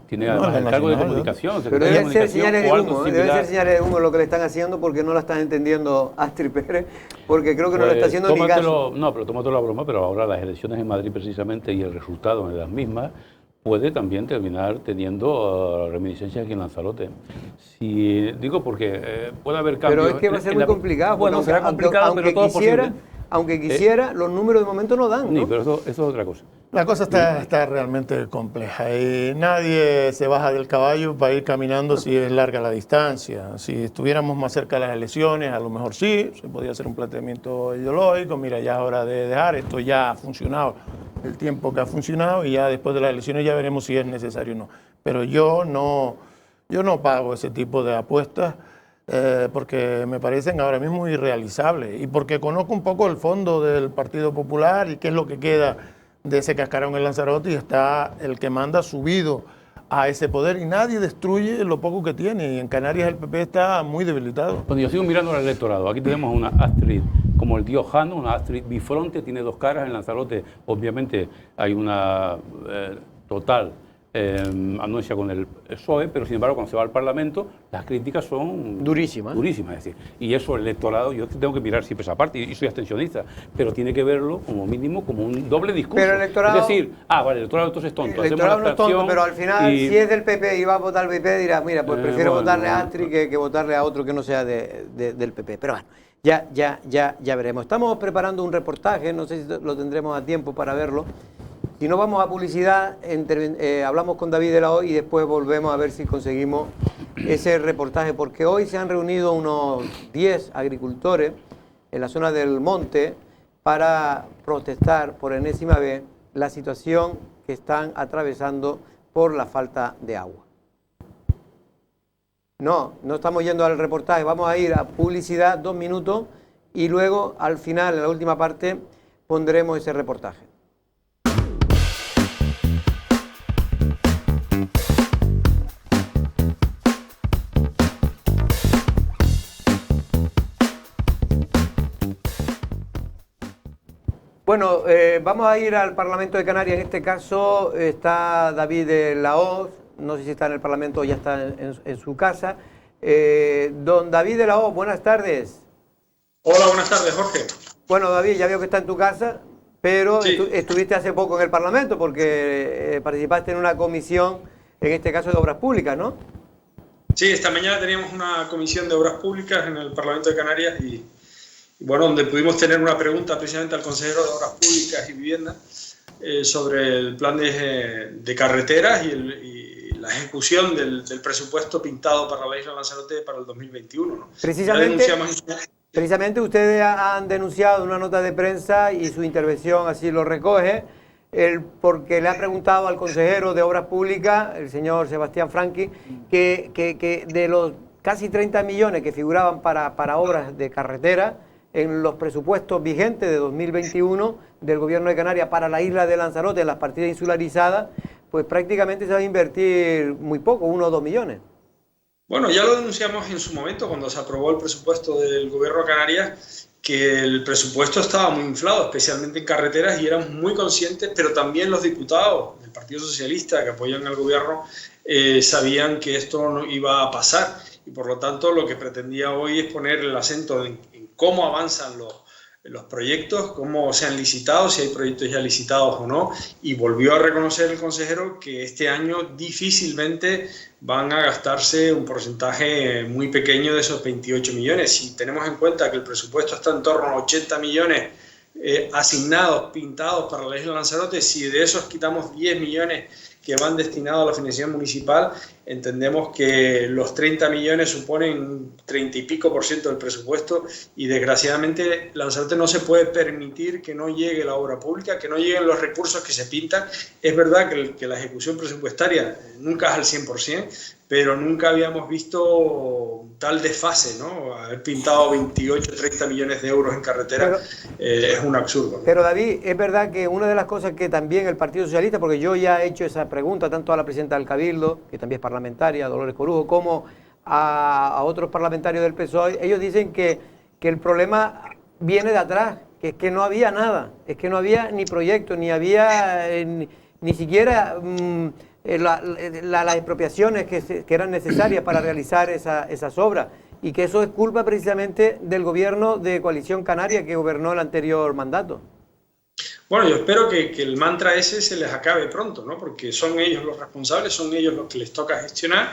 tiene No, además la el cargo de nacional, comunicación. Pero secretaria deben ser señales de o algo humo, similar. deben ser señales de humo lo que le están haciendo porque no la están entendiendo Astrid Pérez, porque creo que no le está haciendo ni caso. No, pero tómatelo a broma, pero ahora las elecciones en Madrid precisamente y el resultado de las mismas puede también terminar teniendo reminiscencias aquí en Lanzarote. Digo porque puede haber cambios. Pero es que va a ser muy complicado. Bueno, será complicado, pero todo es posible. Aunque quisiera, los números de momento no dan, ¿no? Sí, pero eso es otra cosa. La cosa está realmente compleja y nadie se baja del caballo para ir caminando si es larga la distancia. Si estuviéramos más cerca de las elecciones, a lo mejor sí, se podría hacer un planteamiento ideológico. Mira, ya es hora de dejar, esto ya ha funcionado el tiempo que ha funcionado y ya después de las elecciones ya veremos si es necesario o no. Pero yo no pago ese tipo de apuestas. Porque me parecen ahora mismo irrealizables y porque conozco un poco el fondo del Partido Popular y qué es lo que queda de ese cascarón en Lanzarote y está el que manda subido a ese poder y nadie destruye lo poco que tiene y en Canarias el PP está muy debilitado. Cuando yo sigo mirando al electorado, aquí tenemos una Astrid como el tío Jano, una Astrid bifronte, tiene dos caras. En Lanzarote obviamente hay una total anuncia con el PSOE, pero sin embargo cuando se va al Parlamento las críticas son durísimas. Es decir, y eso el electorado, yo tengo que mirar siempre esa parte y soy abstencionista, pero tiene que verlo como mínimo como un doble discurso. Pero el electorado, es decir, vale, el electorado entonces es tonto. El electorado no es tonto, pero al final si es del PP y va a votar al PP dirá, mira, pues prefiero votarle a Astrid que votarle a otro que no sea del PP. Pero bueno, ya veremos. Estamos preparando un reportaje, no sé si lo tendremos a tiempo para verlo. Si no vamos a publicidad, hablamos con David de la O y después volvemos a ver si conseguimos ese reportaje, porque hoy se han reunido unos 10 agricultores en la zona del monte para protestar por enésima vez la situación que están atravesando por la falta de agua. No estamos yendo al reportaje, vamos a ir a publicidad 2 minutos y luego al final, en la última parte, pondremos ese reportaje. Bueno, vamos a ir al Parlamento de Canarias. En este caso está David de la O, no sé si está en el Parlamento o ya está en su casa. Don David de la O, buenas tardes. Hola, buenas tardes, Jorge. Bueno, David, ya veo que está en tu casa, pero sí. Estuviste hace poco en el Parlamento porque participaste en una comisión, en este caso de Obras Públicas, ¿no? Sí, esta mañana teníamos una comisión de Obras Públicas en el Parlamento de Canarias y bueno, donde pudimos tener una pregunta precisamente al consejero de Obras Públicas y Vivienda sobre el plan de carreteras y la ejecución del presupuesto pintado para la isla de Lanzarote para el 2021, ¿no? Precisamente ustedes han denunciado una nota de prensa y su intervención así lo recoge, porque le ha preguntado al consejero de Obras Públicas, el señor Sebastián Franqui, que de los casi 30 millones que figuraban para obras de carretera en los presupuestos vigentes de 2021 del Gobierno de Canarias para la isla de Lanzarote, en las partidas insularizadas, pues prácticamente se va a invertir muy poco, 1 o 2 millones. Bueno, ya lo denunciamos en su momento cuando se aprobó el presupuesto del Gobierno de Canarias, que el presupuesto estaba muy inflado, especialmente en carreteras, y éramos muy conscientes, pero también los diputados del Partido Socialista que apoyan al Gobierno sabían que esto no iba a pasar. Y por lo tanto lo que pretendía hoy es poner el acento en cómo avanzan los proyectos, cómo se han licitado, si hay proyectos ya licitados o no, y volvió a reconocer el consejero que este año difícilmente van a gastarse un porcentaje muy pequeño de esos 28 millones. Si tenemos en cuenta que el presupuesto está en torno a 80 millones asignados, pintados para la isla Lanzarote, si de esos quitamos 10 millones que van destinados a la financiación municipal, entendemos que los 30 millones suponen 30 y pico % del presupuesto y desgraciadamente Lanzarote no se puede permitir que no llegue la obra pública, que no lleguen los recursos que se pintan. Es verdad que la ejecución presupuestaria nunca es al 100%, pero nunca habíamos visto tal desfase, ¿no? Haber pintado 28, 30 millones de euros en carretera es un absurdo, ¿no? Pero David, es verdad que una de las cosas que también el Partido Socialista, porque yo ya he hecho esa pregunta tanto a la presidenta del Cabildo, que también es parlamentaria, Dolores Corujo, como a otros parlamentarios del PSOE, ellos dicen que el problema viene de atrás, que es que no había nada, es que no había ni proyecto, ni había ni siquiera las expropiaciones que eran necesarias para realizar esas obras, y que eso es culpa precisamente del gobierno de Coalición Canaria que gobernó el anterior mandato. Bueno, yo espero que el mantra ese se les acabe pronto, ¿no? Porque son ellos los responsables, son ellos los que les toca gestionar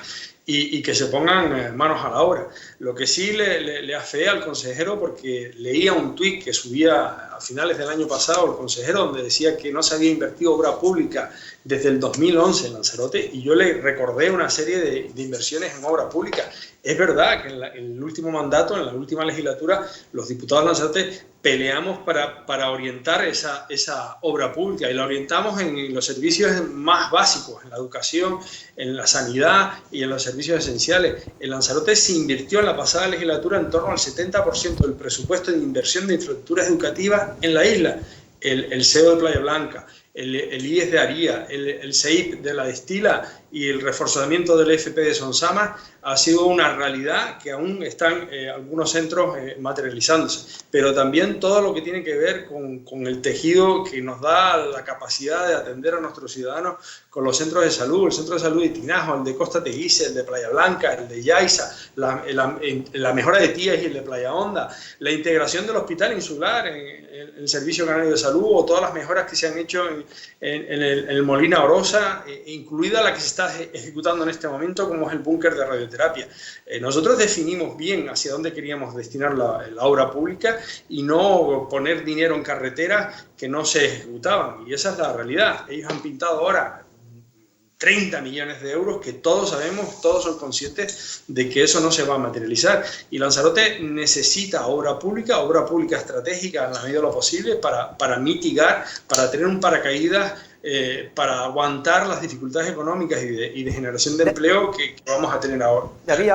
y que se pongan manos a la obra. Lo que sí le afeé al consejero, porque leía un tuit que subía a finales del año pasado el consejero, donde decía que no se había invertido obra pública desde el 2011 en Lanzarote, y yo le recordé una serie de inversiones en obra pública. Es verdad que en el último mandato, en la última legislatura, los diputados de Lanzarote peleamos para orientar esa obra pública, y la orientamos en los servicios más básicos, en la educación, en la sanidad y en los servicios esenciales. En Lanzarote se invirtió en la pasada legislatura en torno al 70% del presupuesto de inversión de infraestructuras educativas en la isla. El CEO de Playa Blanca, el IES de Aría, el CEIP de La Destila y el reforzamiento del FP de Sonsama ha sido una realidad que aún están algunos centros materializándose. Pero también todo lo que tiene que ver con el tejido que nos da la capacidad de atender a nuestros ciudadanos con los centros de salud, el centro de salud de Tinajo, el de Costa Teguise, el de Playa Blanca, el de Yaiza, la mejora de Tías y el de Playa Honda, la integración del hospital insular en el Servicio Canario de Salud, o todas las mejoras que se han hecho en el Molina Orosa, incluida la que se está ejecutando en este momento, como es el búnker de radioterapia. Nosotros definimos bien hacia dónde queríamos destinar la obra pública y no poner dinero en carreteras que no se ejecutaban, y esa es la realidad. Ellos han pintado ahora 30 millones de euros que todos sabemos, todos son conscientes de que eso no se va a materializar, y Lanzarote necesita obra pública estratégica en la medida de lo posible para mitigar, para tener un paracaídas, para aguantar las dificultades económicas y de generación de empleo que vamos a tener ahora. David,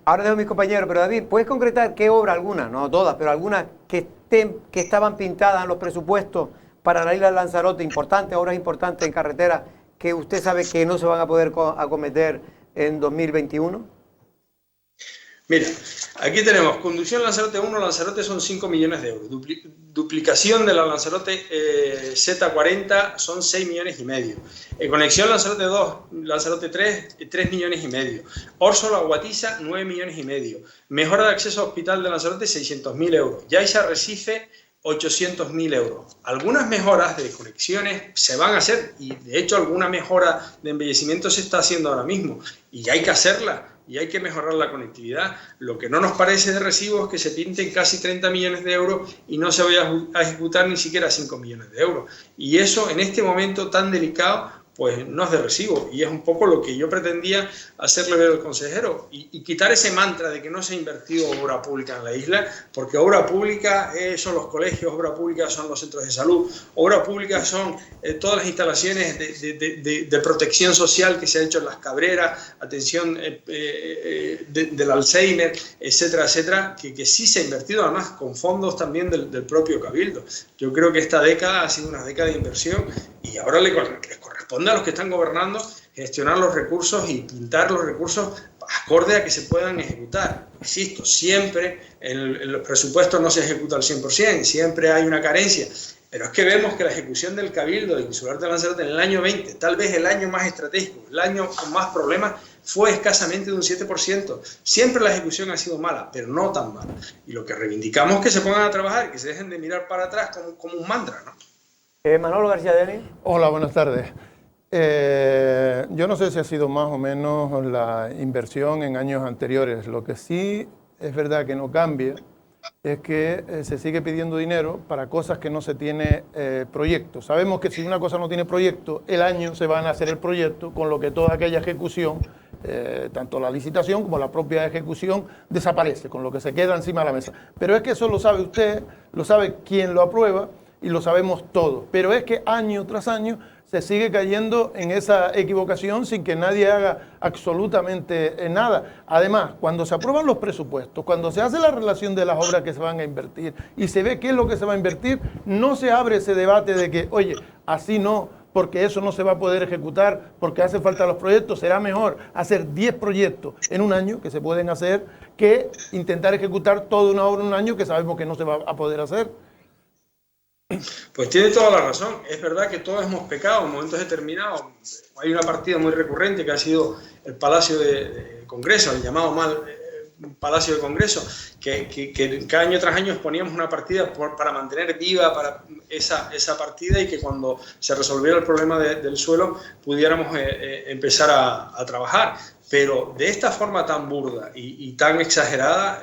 ahora dejo a mis compañeros, pero David, ¿puedes concretar qué obra, algunas, no todas, pero algunas que estaban pintadas en los presupuestos para la isla de Lanzarote, importantes, obras importantes en carretera, que usted sabe que no se van a poder acometer en 2021? Mira, aquí tenemos conducción Lanzarote 1, Lanzarote son 5 millones de euros. Duplicación de la Lanzarote Z40 son 6 millones y medio. Conexión Lanzarote 2, Lanzarote 3, 3 millones y medio. Órsolo a Guatiza, 9 millones y medio. Mejora de acceso a hospital de Lanzarote, 600.000 euros. Yaiza Recife, 800.000 euros. Algunas mejoras de conexiones se van a hacer, y de hecho alguna mejora de embellecimiento se está haciendo ahora mismo, y hay que hacerla, y hay que mejorar la conectividad. Lo que no nos parece de recibo es que se pinten casi 30 millones de euros y no se vaya a ejecutar ni siquiera 5 millones de euros. Y eso, en este momento tan delicado, pues no es de recibo, y es un poco lo que yo pretendía hacerle ver al consejero, y quitar ese mantra de que no se ha invertido obra pública en la isla, porque obra pública son los colegios, obra pública son los centros de salud, obra pública son todas las instalaciones de protección social que se ha hecho en Las Cabreras, atención del Alzheimer, etcétera, etcétera, que sí se ha invertido, además con fondos también del propio Cabildo. Yo creo que esta década ha sido una década de inversión, y ahora les corresponde a los que están gobernando gestionar los recursos y pintar los recursos acorde a que se puedan ejecutar. Insisto, siempre en los presupuestos no se ejecuta al 100%, siempre hay una carencia, pero es que vemos que la ejecución del Cabildo de Insular de Lanzarote en el año 20, tal vez el año más estratégico, el año con más problemas, fue escasamente de un 7%. Siempre la ejecución ha sido mala, pero no tan mala. Y lo que reivindicamos es que se pongan a trabajar, que se dejen de mirar para atrás como un mantra, ¿no? Manolo García Deni. Hola, buenas tardes. Yo no sé si ha sido más o menos la inversión en años anteriores. Lo que sí es verdad que no cambia es que se sigue pidiendo dinero para cosas que no se tiene proyecto. Sabemos que si una cosa no tiene proyecto, el año se van a hacer el proyecto, con lo que toda aquella ejecución, tanto la licitación como la propia ejecución, desaparece, con lo que se queda encima de la mesa. Pero es que eso lo sabe usted, lo sabe quien lo aprueba y lo sabemos todos. Pero es que año tras año se sigue cayendo en esa equivocación sin que nadie haga absolutamente nada. Además, cuando se aprueban los presupuestos, cuando se hace la relación de las obras que se van a invertir y se ve qué es lo que se va a invertir, no se abre ese debate de que, oye, así no, porque eso no se va a poder ejecutar, porque hace falta los proyectos. Será mejor hacer 10 proyectos en un año, que se pueden hacer, que intentar ejecutar toda una obra en un año que sabemos que no se va a poder hacer. Pues tiene toda la razón. Es verdad que todos hemos pecado en momentos determinados. Hay una partida muy recurrente que ha sido el Palacio de Congreso, el llamado mal Palacio de Congreso, que año tras año poníamos una partida para mantener viva para esa partida y que cuando se resolviera el problema del suelo pudiéramos empezar a trabajar. Pero de esta forma tan burda y tan exagerada,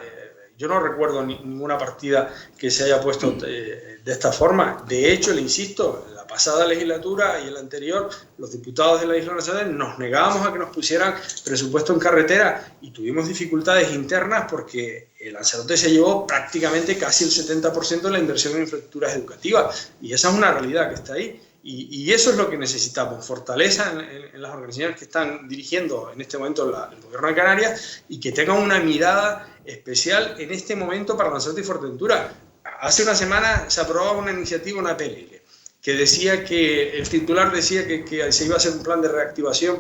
yo no recuerdo ninguna partida que se haya puesto de esta forma. De hecho, le insisto, en la pasada legislatura y en la anterior, los diputados de la Isla Lanzarote nos negábamos a que nos pusieran presupuesto en carretera y tuvimos dificultades internas porque el Lanzarote se llevó prácticamente casi el 70% de la inversión en infraestructuras educativas. Y esa es una realidad que está ahí. Y eso es lo que necesitamos, fortaleza en las organizaciones que están dirigiendo en este momento el Gobierno de Canarias y que tengan una mirada especial en este momento para Lanzarote y Fuerteventura. Hace una semana se aprobaba una iniciativa, una PNL, que decía que el titular decía que se iba a hacer un plan de reactivación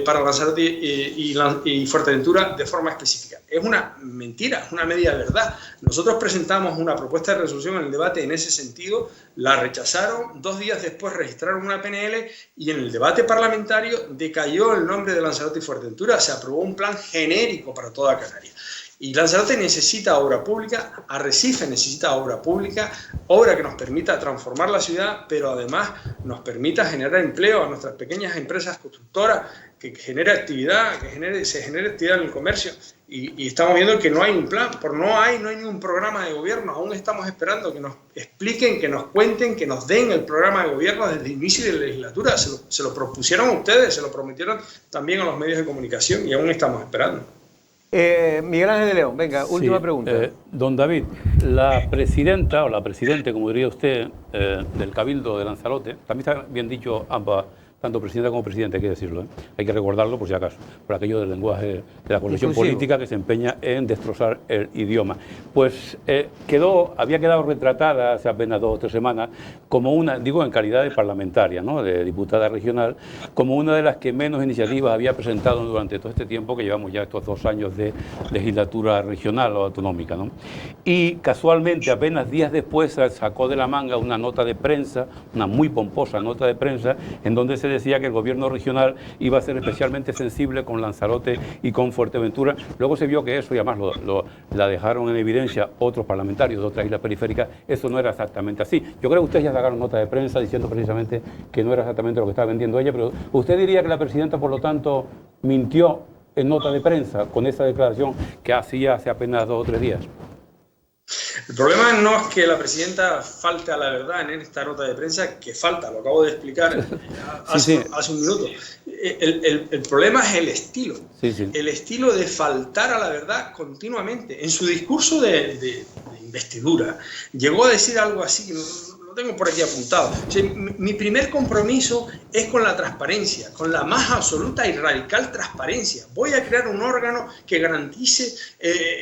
para Lanzarote y Fuerteventura de forma específica. Es una mentira, es una media verdad. Nosotros presentamos una propuesta de resolución en el debate en ese sentido, la rechazaron, 2 días después registraron una PNL y en el debate parlamentario decayó el nombre de Lanzarote y Fuerteventura, se aprobó un plan genérico para toda Canarias. Y Lanzarote necesita obra pública, Arrecife necesita obra pública, obra que nos permita transformar la ciudad, pero además nos permita generar empleo a nuestras pequeñas empresas constructoras, que genere actividad, se genere actividad en el comercio. Y estamos viendo que no hay un plan, no hay ningún programa de gobierno. Aún estamos esperando que nos expliquen, que nos cuenten, que nos den el programa de gobierno desde el inicio de la legislatura. Se lo propusieron a ustedes, se lo prometieron también a los medios de comunicación y aún estamos esperando. Miguel Ángel de León, venga, última pregunta. Don David, la presidenta o la presidente, como diría usted, del Cabildo de Lanzarote, también está bien dicho ambas, tanto presidenta como presidente, hay que decirlo, hay que recordarlo por si acaso, por aquello del lenguaje de la corrección política que se empeña en destrozar el idioma. Pues había quedado retratada hace apenas 2 o 3 semanas como una, digo en calidad de parlamentaria, ¿no?, de diputada regional, como una de las que menos iniciativas había presentado durante todo este tiempo que llevamos ya estos 2 años de legislatura regional o autonómica, ¿no? Y casualmente apenas días después sacó de la manga una nota de prensa, una muy pomposa nota de prensa, en donde se decía que el gobierno regional iba a ser especialmente sensible con Lanzarote y con Fuerteventura. Luego se vio que eso, y además la dejaron en evidencia otros parlamentarios de otras islas periféricas, eso no era exactamente así. Yo creo que ustedes ya sacaron nota de prensa diciendo precisamente que no era exactamente lo que estaba vendiendo ella, pero ¿usted diría que la presidenta, por lo tanto, mintió en nota de prensa con esa declaración que hacía hace apenas 2 o 3 días? El problema no es que la presidenta falte a la verdad en esta nota de prensa, que falta, lo acabo de explicar hace un minuto. El problema es el estilo. El estilo de faltar a la verdad continuamente. En su discurso de investidura llegó a decir algo así, lo tengo por aquí apuntado. O sea, mi primer compromiso es con la transparencia, con la más absoluta y radical transparencia. Voy a crear un órgano que garantice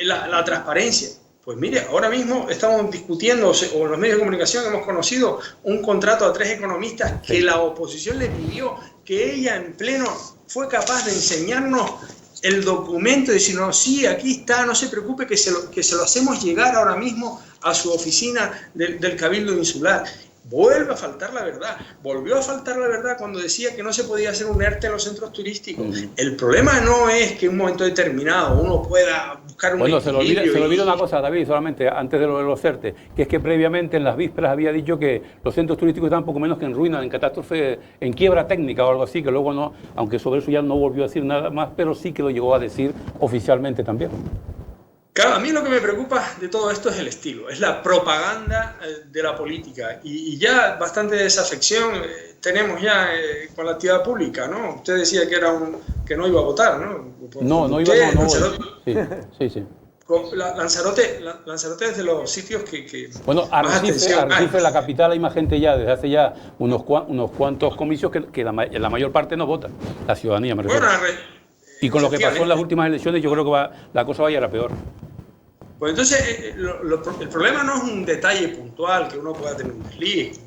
la transparencia. Pues mire, ahora mismo estamos discutiendo, o en los medios de comunicación hemos conocido un contrato a 3 economistas que la oposición le pidió, que ella en pleno fue capaz de enseñarnos el documento y decirnos, sí, aquí está, no se preocupe que se lo hacemos llegar ahora mismo a su oficina del Cabildo Insular. Vuelve a faltar la verdad. Volvió a faltar la verdad cuando decía que no se podía hacer un ERTE en los centros turísticos. El problema no es que en un momento determinado uno pueda buscar un equilibrio. Bueno, se le olvida una cosa, David, solamente antes de los ERTE, que es que previamente en las vísperas había dicho que los centros turísticos estaban poco menos que en ruina, en catástrofe, en quiebra técnica o algo así, que luego no, aunque sobre eso ya no volvió a decir nada más, pero sí que lo llegó a decir oficialmente también. Claro, a mí lo que me preocupa de todo esto es el estilo, es la propaganda de la política y ya bastante desafección tenemos ya con la actividad pública, ¿no? Usted decía que que no iba a votar, ¿no? No iba, sí. Lanzarote es de los sitios que bueno, Arrecife, la capital, hay más gente ya, desde hace ya unos cuantos comicios que la mayor parte no vota, la ciudadanía, me refiero. Bueno, y con lo que pasó en las últimas elecciones, yo creo que la cosa va a ir a peor. Pues entonces, el problema no es un detalle puntual, que uno pueda tener un desliz,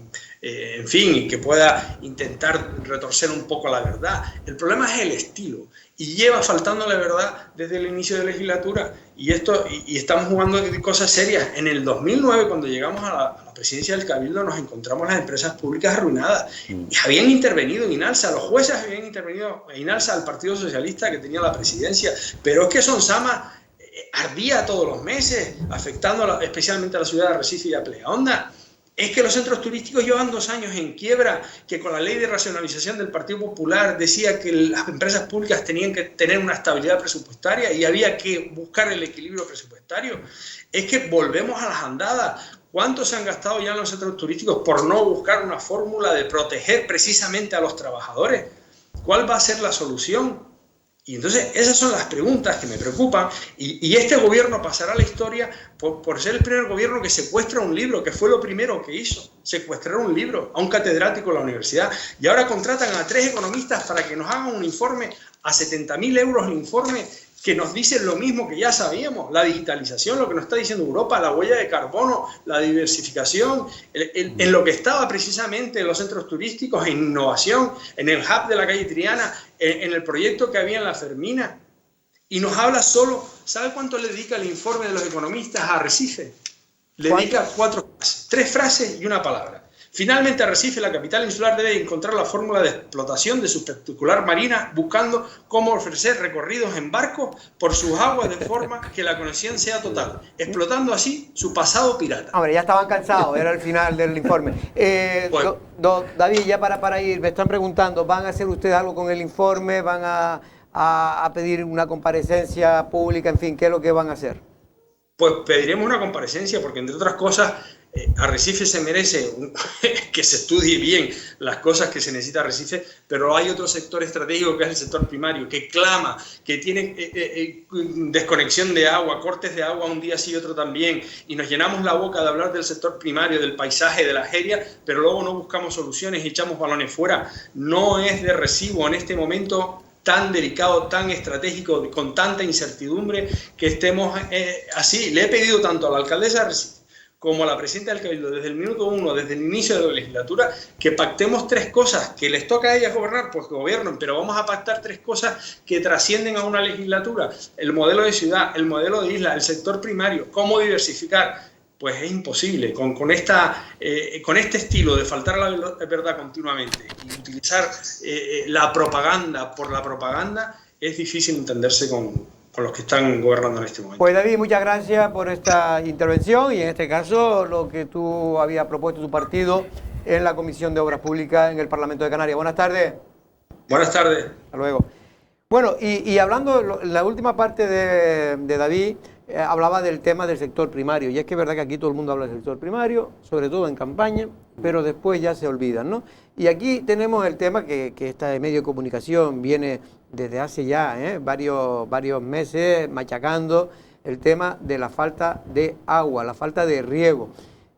en fin, y que pueda intentar retorcer un poco la verdad. El problema es el estilo, y lleva faltando la verdad desde el inicio de la legislatura, y estamos jugando cosas serias. En el 2009, cuando llegamos a la presidencia del Cabildo, nos encontramos las empresas públicas arruinadas, y habían intervenido Inalsa, los jueces habían intervenido Inalsa, al Partido Socialista que tenía la presidencia, pero es que Sonsama ardía todos los meses, afectando especialmente a la ciudad de Arrecife y a Playa Honda. Es que los centros turísticos llevan 2 años en quiebra, que con la ley de racionalización del Partido Popular decía que las empresas públicas tenían que tener una estabilidad presupuestaria y había que buscar el equilibrio presupuestario. Es que volvemos a las andadas. ¿Cuánto se han gastado ya en los centros turísticos por no buscar una fórmula de proteger precisamente a los trabajadores? ¿Cuál va a ser la solución? Y entonces esas son las preguntas que me preocupan, y este gobierno pasará a la historia por ser el primer gobierno que secuestra un libro, que fue lo primero que hizo, secuestrar un libro a un catedrático de la universidad, y ahora contratan a 3 economistas para que nos hagan un informe a 70.000 euros el informe, que nos dicen lo mismo que ya sabíamos, la digitalización, lo que nos está diciendo Europa, la huella de carbono, la diversificación, en lo que estaba precisamente en los centros turísticos, en innovación, en el hub de la calle Triana, en el proyecto que había en la Fermina, y nos habla solo, ¿sabe cuánto le dedica el informe de los economistas a Arrecife? Le dedica 3 frases y una palabra. Finalmente, Arrecife, la capital insular, debe encontrar la fórmula de explotación de su espectacular marina, buscando cómo ofrecer recorridos en barco por sus aguas de forma que la conexión sea total, explotando así su pasado pirata. Hombre, ya estaban cansados, era el final del informe. David, ya para ir, me están preguntando, ¿van a hacer ustedes algo con el informe? ¿Van a pedir una comparecencia pública? En fin, ¿qué es lo que van a hacer? Pues pediremos una comparecencia porque, entre otras cosas, Arrecife se merece que se estudie bien las cosas que se necesita Arrecife, pero hay otro sector estratégico que es el sector primario, que clama, que tiene desconexión de agua, cortes de agua un día sí y otro también, y nos llenamos la boca de hablar del sector primario, del paisaje, de la jeria, pero luego no buscamos soluciones y echamos balones fuera. No es de recibo en este momento tan delicado, tan estratégico, con tanta incertidumbre, que estemos así. Le he pedido tanto a la alcaldesa de Arrecife como a la presidenta del Cabildo, desde el minuto 1, desde el inicio de la legislatura, que pactemos 3 cosas, que les toca a ellas gobernar, pues que gobiernen, pero vamos a pactar 3 cosas que trascienden a una legislatura: el modelo de ciudad, el modelo de isla, el sector primario, cómo diversificar. Pues es imposible, con este estilo de faltar a la verdad continuamente y utilizar la propaganda por la propaganda, es difícil entenderse con los que están gobernando en este momento. Pues David, muchas gracias por esta intervención y en este caso lo que tú habías propuesto tu partido en la Comisión de Obras Públicas en el Parlamento de Canarias. Buenas tardes. Buenas tardes. Hasta luego. Bueno, y hablando, la última parte de David hablaba del tema del sector primario, y es que es verdad que aquí todo el mundo habla del sector primario, sobre todo en campaña, pero después ya se olvidan, ¿no? Y aquí tenemos el tema que este medio de comunicación viene desde hace ya varios meses machacando el tema de la falta de agua, la falta de riego,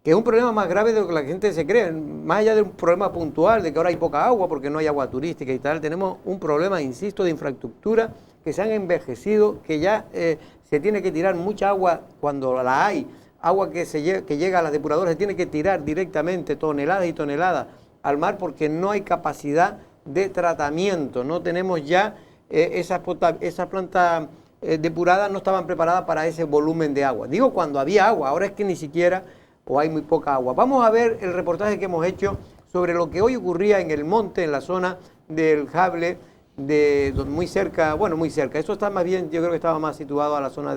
que es un problema más grave de lo que la gente se cree. Más allá de un problema puntual de que ahora hay poca agua porque no hay agua turística y tal, tenemos un problema, insisto, de infraestructura, que se han envejecido, que ya se tiene que tirar mucha agua cuando la hay, agua que llega a las depuradoras, se tiene que tirar directamente toneladas y toneladas al mar porque no hay capacidad de tratamiento, no tenemos ya esas plantas depuradas, no estaban preparadas para ese volumen de agua. Digo cuando había agua, ahora es que ni siquiera o hay muy poca agua. Vamos a ver el reportaje que hemos hecho sobre lo que hoy ocurría en el monte, en la zona del Jable, muy cerca, esto está más bien, yo creo que estaba más situado a la zona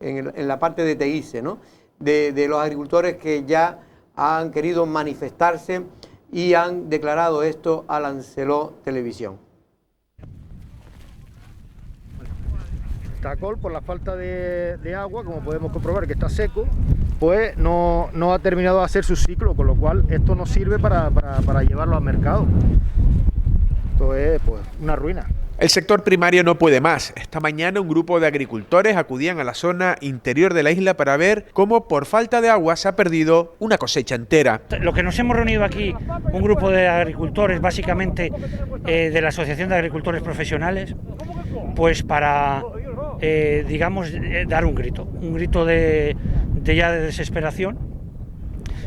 en la parte de Teguise, ¿no? De los agricultores que ya han querido manifestarse y han declarado esto a Lancelot Televisión. Tacol, por la falta de agua, como podemos comprobar que está seco, pues no ha terminado de hacer su ciclo, con lo cual esto no sirve para llevarlo al mercado. Esto es pues una ruina. El sector primario no puede más. Esta mañana un grupo de agricultores acudían a la zona interior de la isla para ver cómo por falta de agua se ha perdido una cosecha entera. Lo que nos hemos reunido aquí, un grupo de agricultores, básicamente de la Asociación de Agricultores Profesionales, pues para, digamos, dar un grito de desesperación.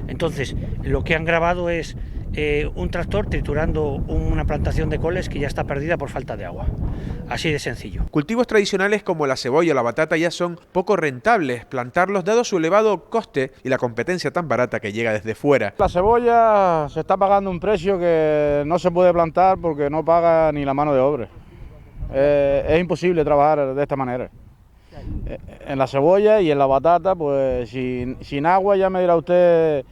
Entonces, lo que han grabado es un tractor triturando una plantación de coles que ya está perdida por falta de agua. Así de sencillo. Cultivos tradicionales como la cebolla o la batata ya son poco rentables plantarlos dado su elevado coste y la competencia tan barata que llega desde fuera. La cebolla se está pagando un precio que no se puede plantar porque no paga ni la mano de obra. Es imposible trabajar de esta manera. En la cebolla y en la batata, pues sin agua, ya me dirá usted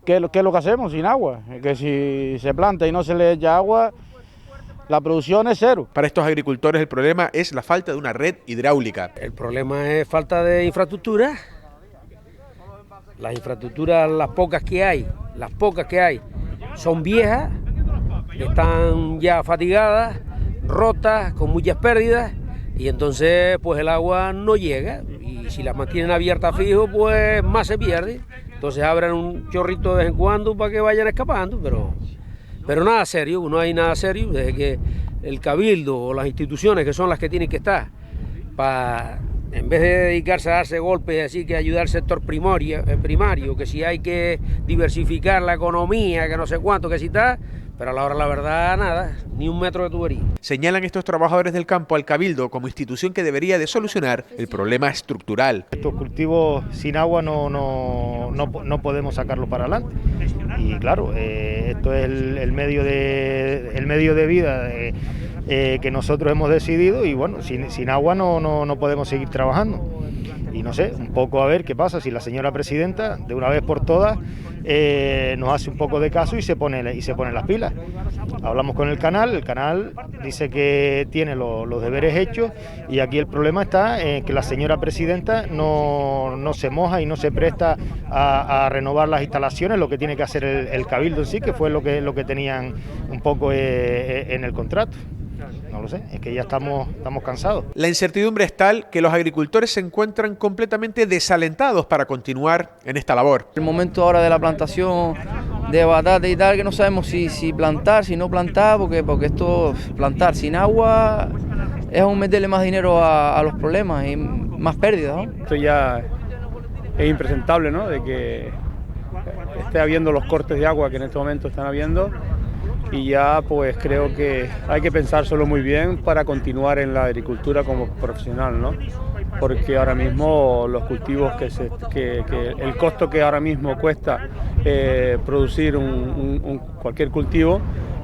qué es lo que hacemos sin agua. Que si se planta y no se le echa agua, la producción es cero. Para estos agricultores el problema es la falta de una red hidráulica. El problema es falta de infraestructura. Las infraestructuras, las pocas que hay, son viejas, están ya fatigadas, rotas, con muchas pérdidas, y entonces pues el agua no llega, y si las mantienen abiertas fijo, pues más se pierde. Entonces abren un chorrito de vez en cuando para que vayan escapando, pero nada serio, no hay nada serio, desde que el cabildo o las instituciones que son las que tienen que estar, en vez de dedicarse a darse golpes, así que ayudar al sector primario, que si hay que diversificar la economía, que no sé cuánto, que si está, pero a la hora la verdad nada, ni un metro de tubería. Señalan estos trabajadores del campo al cabildo como institución que debería de solucionar el problema estructural. Estos cultivos sin agua no podemos sacarlos para adelante. Y claro, esto es el medio de vida que nosotros hemos decidido, y bueno, sin agua no podemos seguir trabajando. Y no sé, un poco a ver qué pasa si la señora presidenta de una vez por todas nos hace un poco de caso y se pone las pilas. Hablamos con el canal dice que tiene los deberes hechos, y aquí el problema está en que la señora presidenta no se moja y no se presta a renovar las instalaciones, lo que tiene que hacer el cabildo en sí, que fue lo que tenían un poco en el contrato. No lo sé, es que ya estamos cansados. La incertidumbre es tal que los agricultores se encuentran completamente desalentados para continuar en esta labor. El momento ahora de la plantación de batata y tal, que no sabemos si plantar, si no plantar, porque esto, plantar sin agua es aún meterle más dinero a los problemas y más pérdidas, ¿no? Esto ya es impresentable, ¿no?, de que esté habiendo los cortes de agua que en este momento están habiendo. Y ya pues creo que hay que pensárselo muy bien para continuar en la agricultura como profesional, ¿no? Porque ahora mismo los cultivos que el costo que ahora mismo cuesta producir cualquier cultivo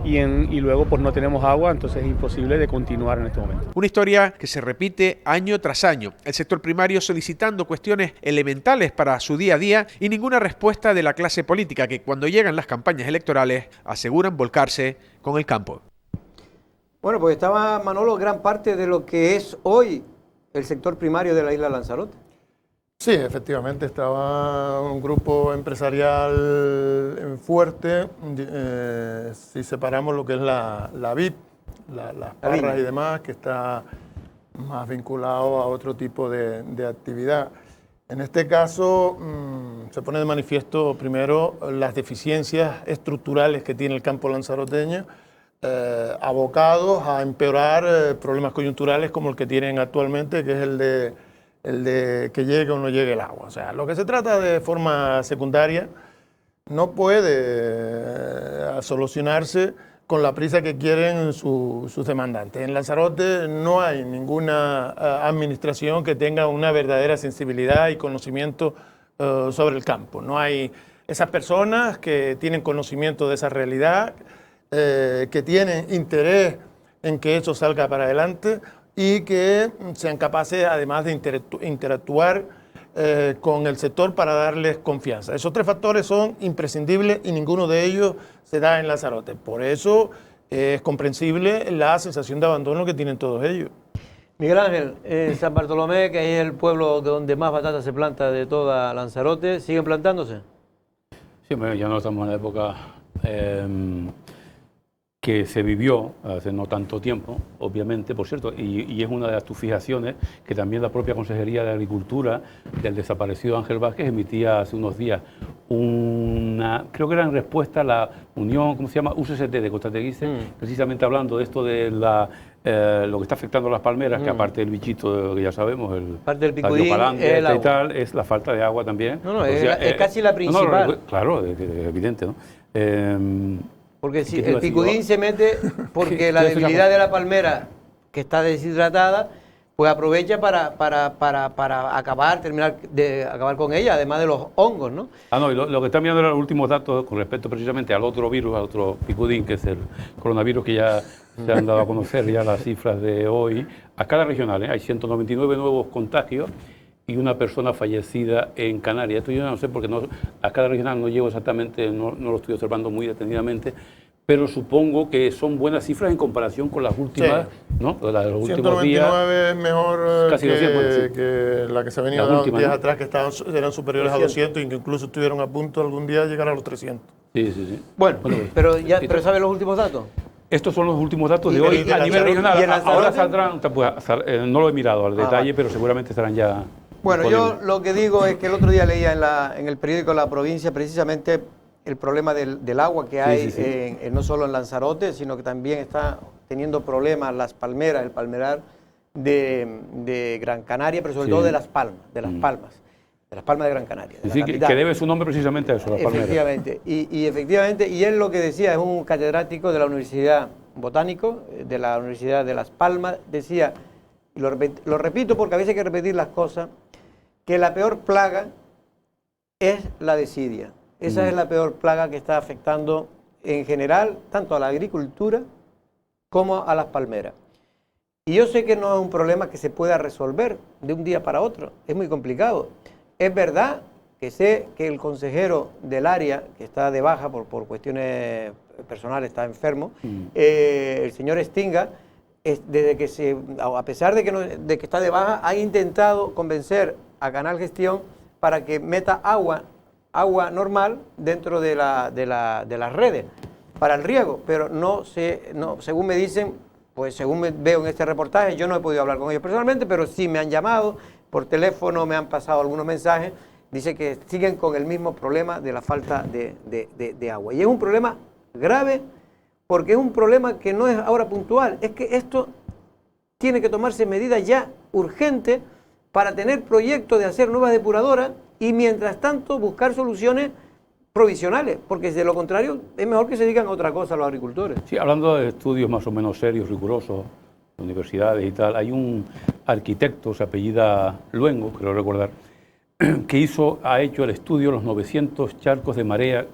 y luego pues no tenemos agua, entonces es imposible de continuar en este momento. Una historia que se repite año tras año. El sector primario solicitando cuestiones elementales para su día a día y ninguna respuesta de la clase política que cuando llegan las campañas electorales aseguran volcarse con el campo. Bueno, pues estaba, Manolo, gran parte de lo que es hoy el sector primario de la isla Lanzarote. Sí, efectivamente, estaba un grupo empresarial fuerte, si separamos lo que es la vid, las parras y demás, que está más vinculado a otro tipo de actividad. En este caso se pone de manifiesto primero las deficiencias estructurales que tiene el campo lanzaroteño, abocados a empeorar problemas coyunturales como el que tienen actualmente, que es el de que llegue o no llegue el agua. O sea, lo que se trata de forma secundaria no puede solucionarse con la prisa que quieren sus demandantes. En Lanzarote no hay ninguna administración que tenga una verdadera sensibilidad y conocimiento sobre el campo. No hay esas personas que tienen conocimiento de esa realidad, que tienen interés en que eso salga para adelante y que sean capaces además de interactuar con el sector para darles confianza. Esos tres factores son imprescindibles y ninguno de ellos se da en Lanzarote. Por eso es comprensible la sensación de abandono que tienen todos ellos. Miguel Ángel, San Bartolomé, que es el pueblo donde más batata se planta de toda Lanzarote, ¿siguen plantándose? Sí, bueno, ya no estamos en la época que se vivió hace no tanto tiempo, obviamente, por cierto, y es una de tus fijaciones que también la propia Consejería de Agricultura del desaparecido Ángel Vázquez emitía hace unos días creo que era en respuesta a la unión, ¿cómo se llama? UCCT de Costa Teguise, precisamente hablando de esto de lo que está afectando a las palmeras, que aparte del bichito que ya sabemos, parte del picudín, y tal, es la falta de agua también. Es casi la principal. Claro, evidente, ¿no? Porque si el picudín se mete porque la debilidad de la palmera, que está deshidratada, pues aprovecha para acabar con ella, además de los hongos, ¿no? No, y lo que están viendo los últimos datos con respecto precisamente al otro virus, al otro picudín, que es el coronavirus, que ya se han dado a conocer ya las cifras de hoy. A cada regional, hay 199 nuevos contagios y una persona fallecida en Canarias. Esto yo no sé porque a cada regional no llevo exactamente, no lo estoy observando muy detenidamente, pero supongo que son buenas cifras en comparación con las últimas, ¿no? La de los últimos 199 días, es mejor casi que la que se venía dando días atrás, que eran superiores a 200 y que incluso estuvieron a punto algún día de llegar a los 300. Sí. Bueno, pero ¿sabes los últimos datos? Estos son los últimos datos de hoy a nivel regional. Ahora saldrán, no lo he mirado al detalle, pero seguramente estarán ya. Bueno, yo lo que digo es que el otro día leía en el periódico La Provincia precisamente el problema del agua que hay no solo en Lanzarote, sino que también está teniendo problemas las palmeras, el palmerar de Gran Canaria, pero sobre todo de Las Palmas, de Las Palmas de Gran Canaria. Que debe su nombre precisamente a eso, las palmeras. Efectivamente, y efectivamente, y él lo que decía, es un catedrático de la Universidad Botánico, de la Universidad de Las Palmas, decía, y lo repito porque a veces hay que repetir las cosas, que la peor plaga es la desidia. Esa es la peor plaga que está afectando en general tanto a la agricultura como a las palmeras. Y yo sé que no es un problema que se pueda resolver de un día para otro, es muy complicado. Es verdad que sé que el consejero del área, que está de baja por cuestiones personales, está enfermo, el señor Stinga, desde que a pesar de que está de baja, ha intentado convencer a Canal Gestión para que meta agua normal dentro de las redes para el riego, pero según me dicen, pues según veo en este reportaje, yo no he podido hablar con ellos personalmente, pero sí me han llamado por teléfono, me han pasado algunos mensajes, dice que siguen con el mismo problema de la falta de agua. Y es un problema grave porque es un problema que no es ahora puntual, es que esto tiene que tomarse medidas ya urgentes para tener proyectos de hacer nuevas depuradoras y mientras tanto buscar soluciones provisionales, porque de lo contrario es mejor que se dedican a otra cosa los agricultores. Sí, hablando de estudios más o menos serios, rigurosos, universidades y tal, hay un arquitecto, se apellida Luengo, creo recordar, que ha hecho el estudio de los 900 charcos de marea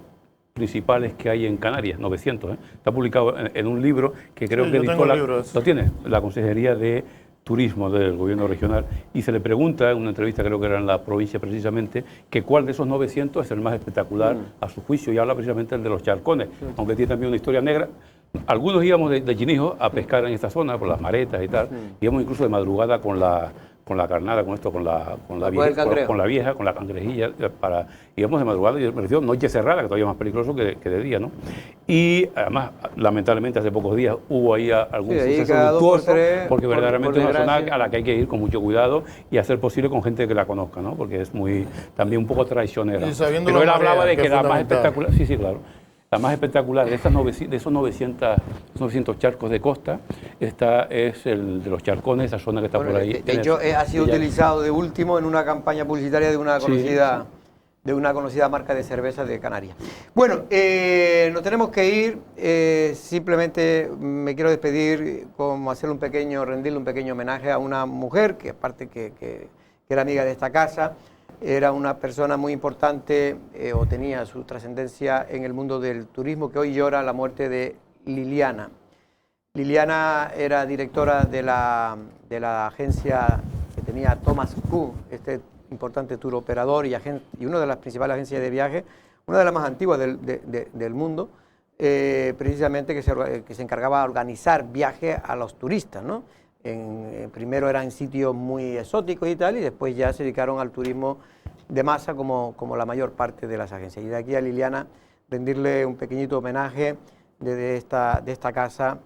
principales que hay en Canarias, 900, está publicado en un libro que creo que editó lo tiene la Consejería de Turismo del Gobierno Regional, y se le pregunta en una entrevista, creo que era en La Provincia precisamente, que cuál de esos 900 es el más espectacular a su juicio, y habla precisamente el de los charcones, aunque tiene también una historia negra. Algunos íbamos de Chinijo a pescar en esta zona, por las maretas y tal, íbamos incluso de madrugada con la carnada, con la vieja, con la cangrejilla, íbamos de madrugada, y me refiero noche cerrada, que todavía es más peligroso que de día, ¿no? Y además, lamentablemente, hace pocos días hubo ahí algún suceso luctuoso, porque verdaderamente es una zona a la que hay que ir con mucho cuidado y hacer posible con gente que la conozca, ¿no? Porque es también un poco traicionera. Pero él hablaba de que la más espectacular, sí, claro. La más espectacular de esos 900 charcos de costa, esta es el de los charcones, esa zona que está por ahí. De hecho, ha sido utilizado de último en una campaña publicitaria de una conocida marca de cerveza de Canarias. Bueno, nos tenemos que ir. Simplemente me quiero despedir, como rendirle un pequeño homenaje a una mujer que aparte que era amiga de esta casa. Era una persona muy importante o tenía su trascendencia en el mundo del turismo, que hoy llora la muerte de Liliana. Liliana era directora de la agencia que tenía Thomas Cook, este importante tour operador y una de las principales agencias de viaje, una de las más antiguas del mundo, precisamente que se encargaba de organizar viajes a los turistas, ¿no? primero eran sitios muy exóticos y tal, y después ya se dedicaron al turismo de masa como la mayor parte de las agencias. Y de aquí a Liliana rendirle un pequeñito homenaje de esta casa,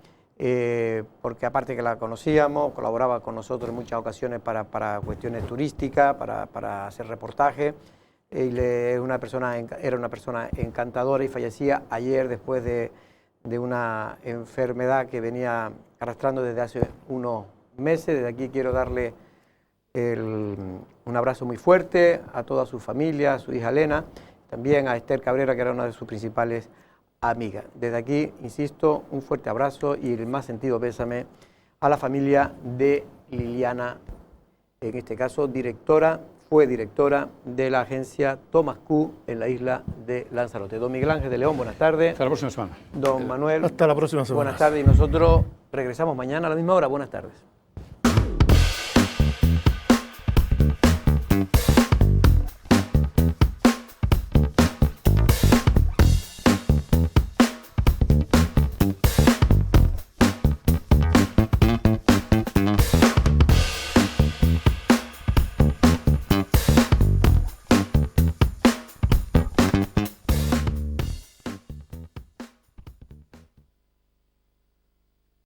porque aparte que la conocíamos, colaboraba con nosotros en muchas ocasiones para cuestiones turísticas, para hacer reportajes, y era una persona encantadora, y fallecía ayer después de una enfermedad que venía arrastrando desde hace unos meses. Desde aquí quiero darle un abrazo muy fuerte a toda su familia, a su hija Elena, también a Esther Cabrera, que era una de sus principales amigas. Desde aquí, insisto, un fuerte abrazo y el más sentido pésame a la familia de Liliana, en este caso fue directora de la agencia Thomas Cook en la isla de Lanzarote. Don Miguel Ángel de León, buenas tardes. Hasta la próxima semana. Don Manuel, hasta la próxima semana. Buenas tardes, y nosotros regresamos mañana a la misma hora. Buenas tardes.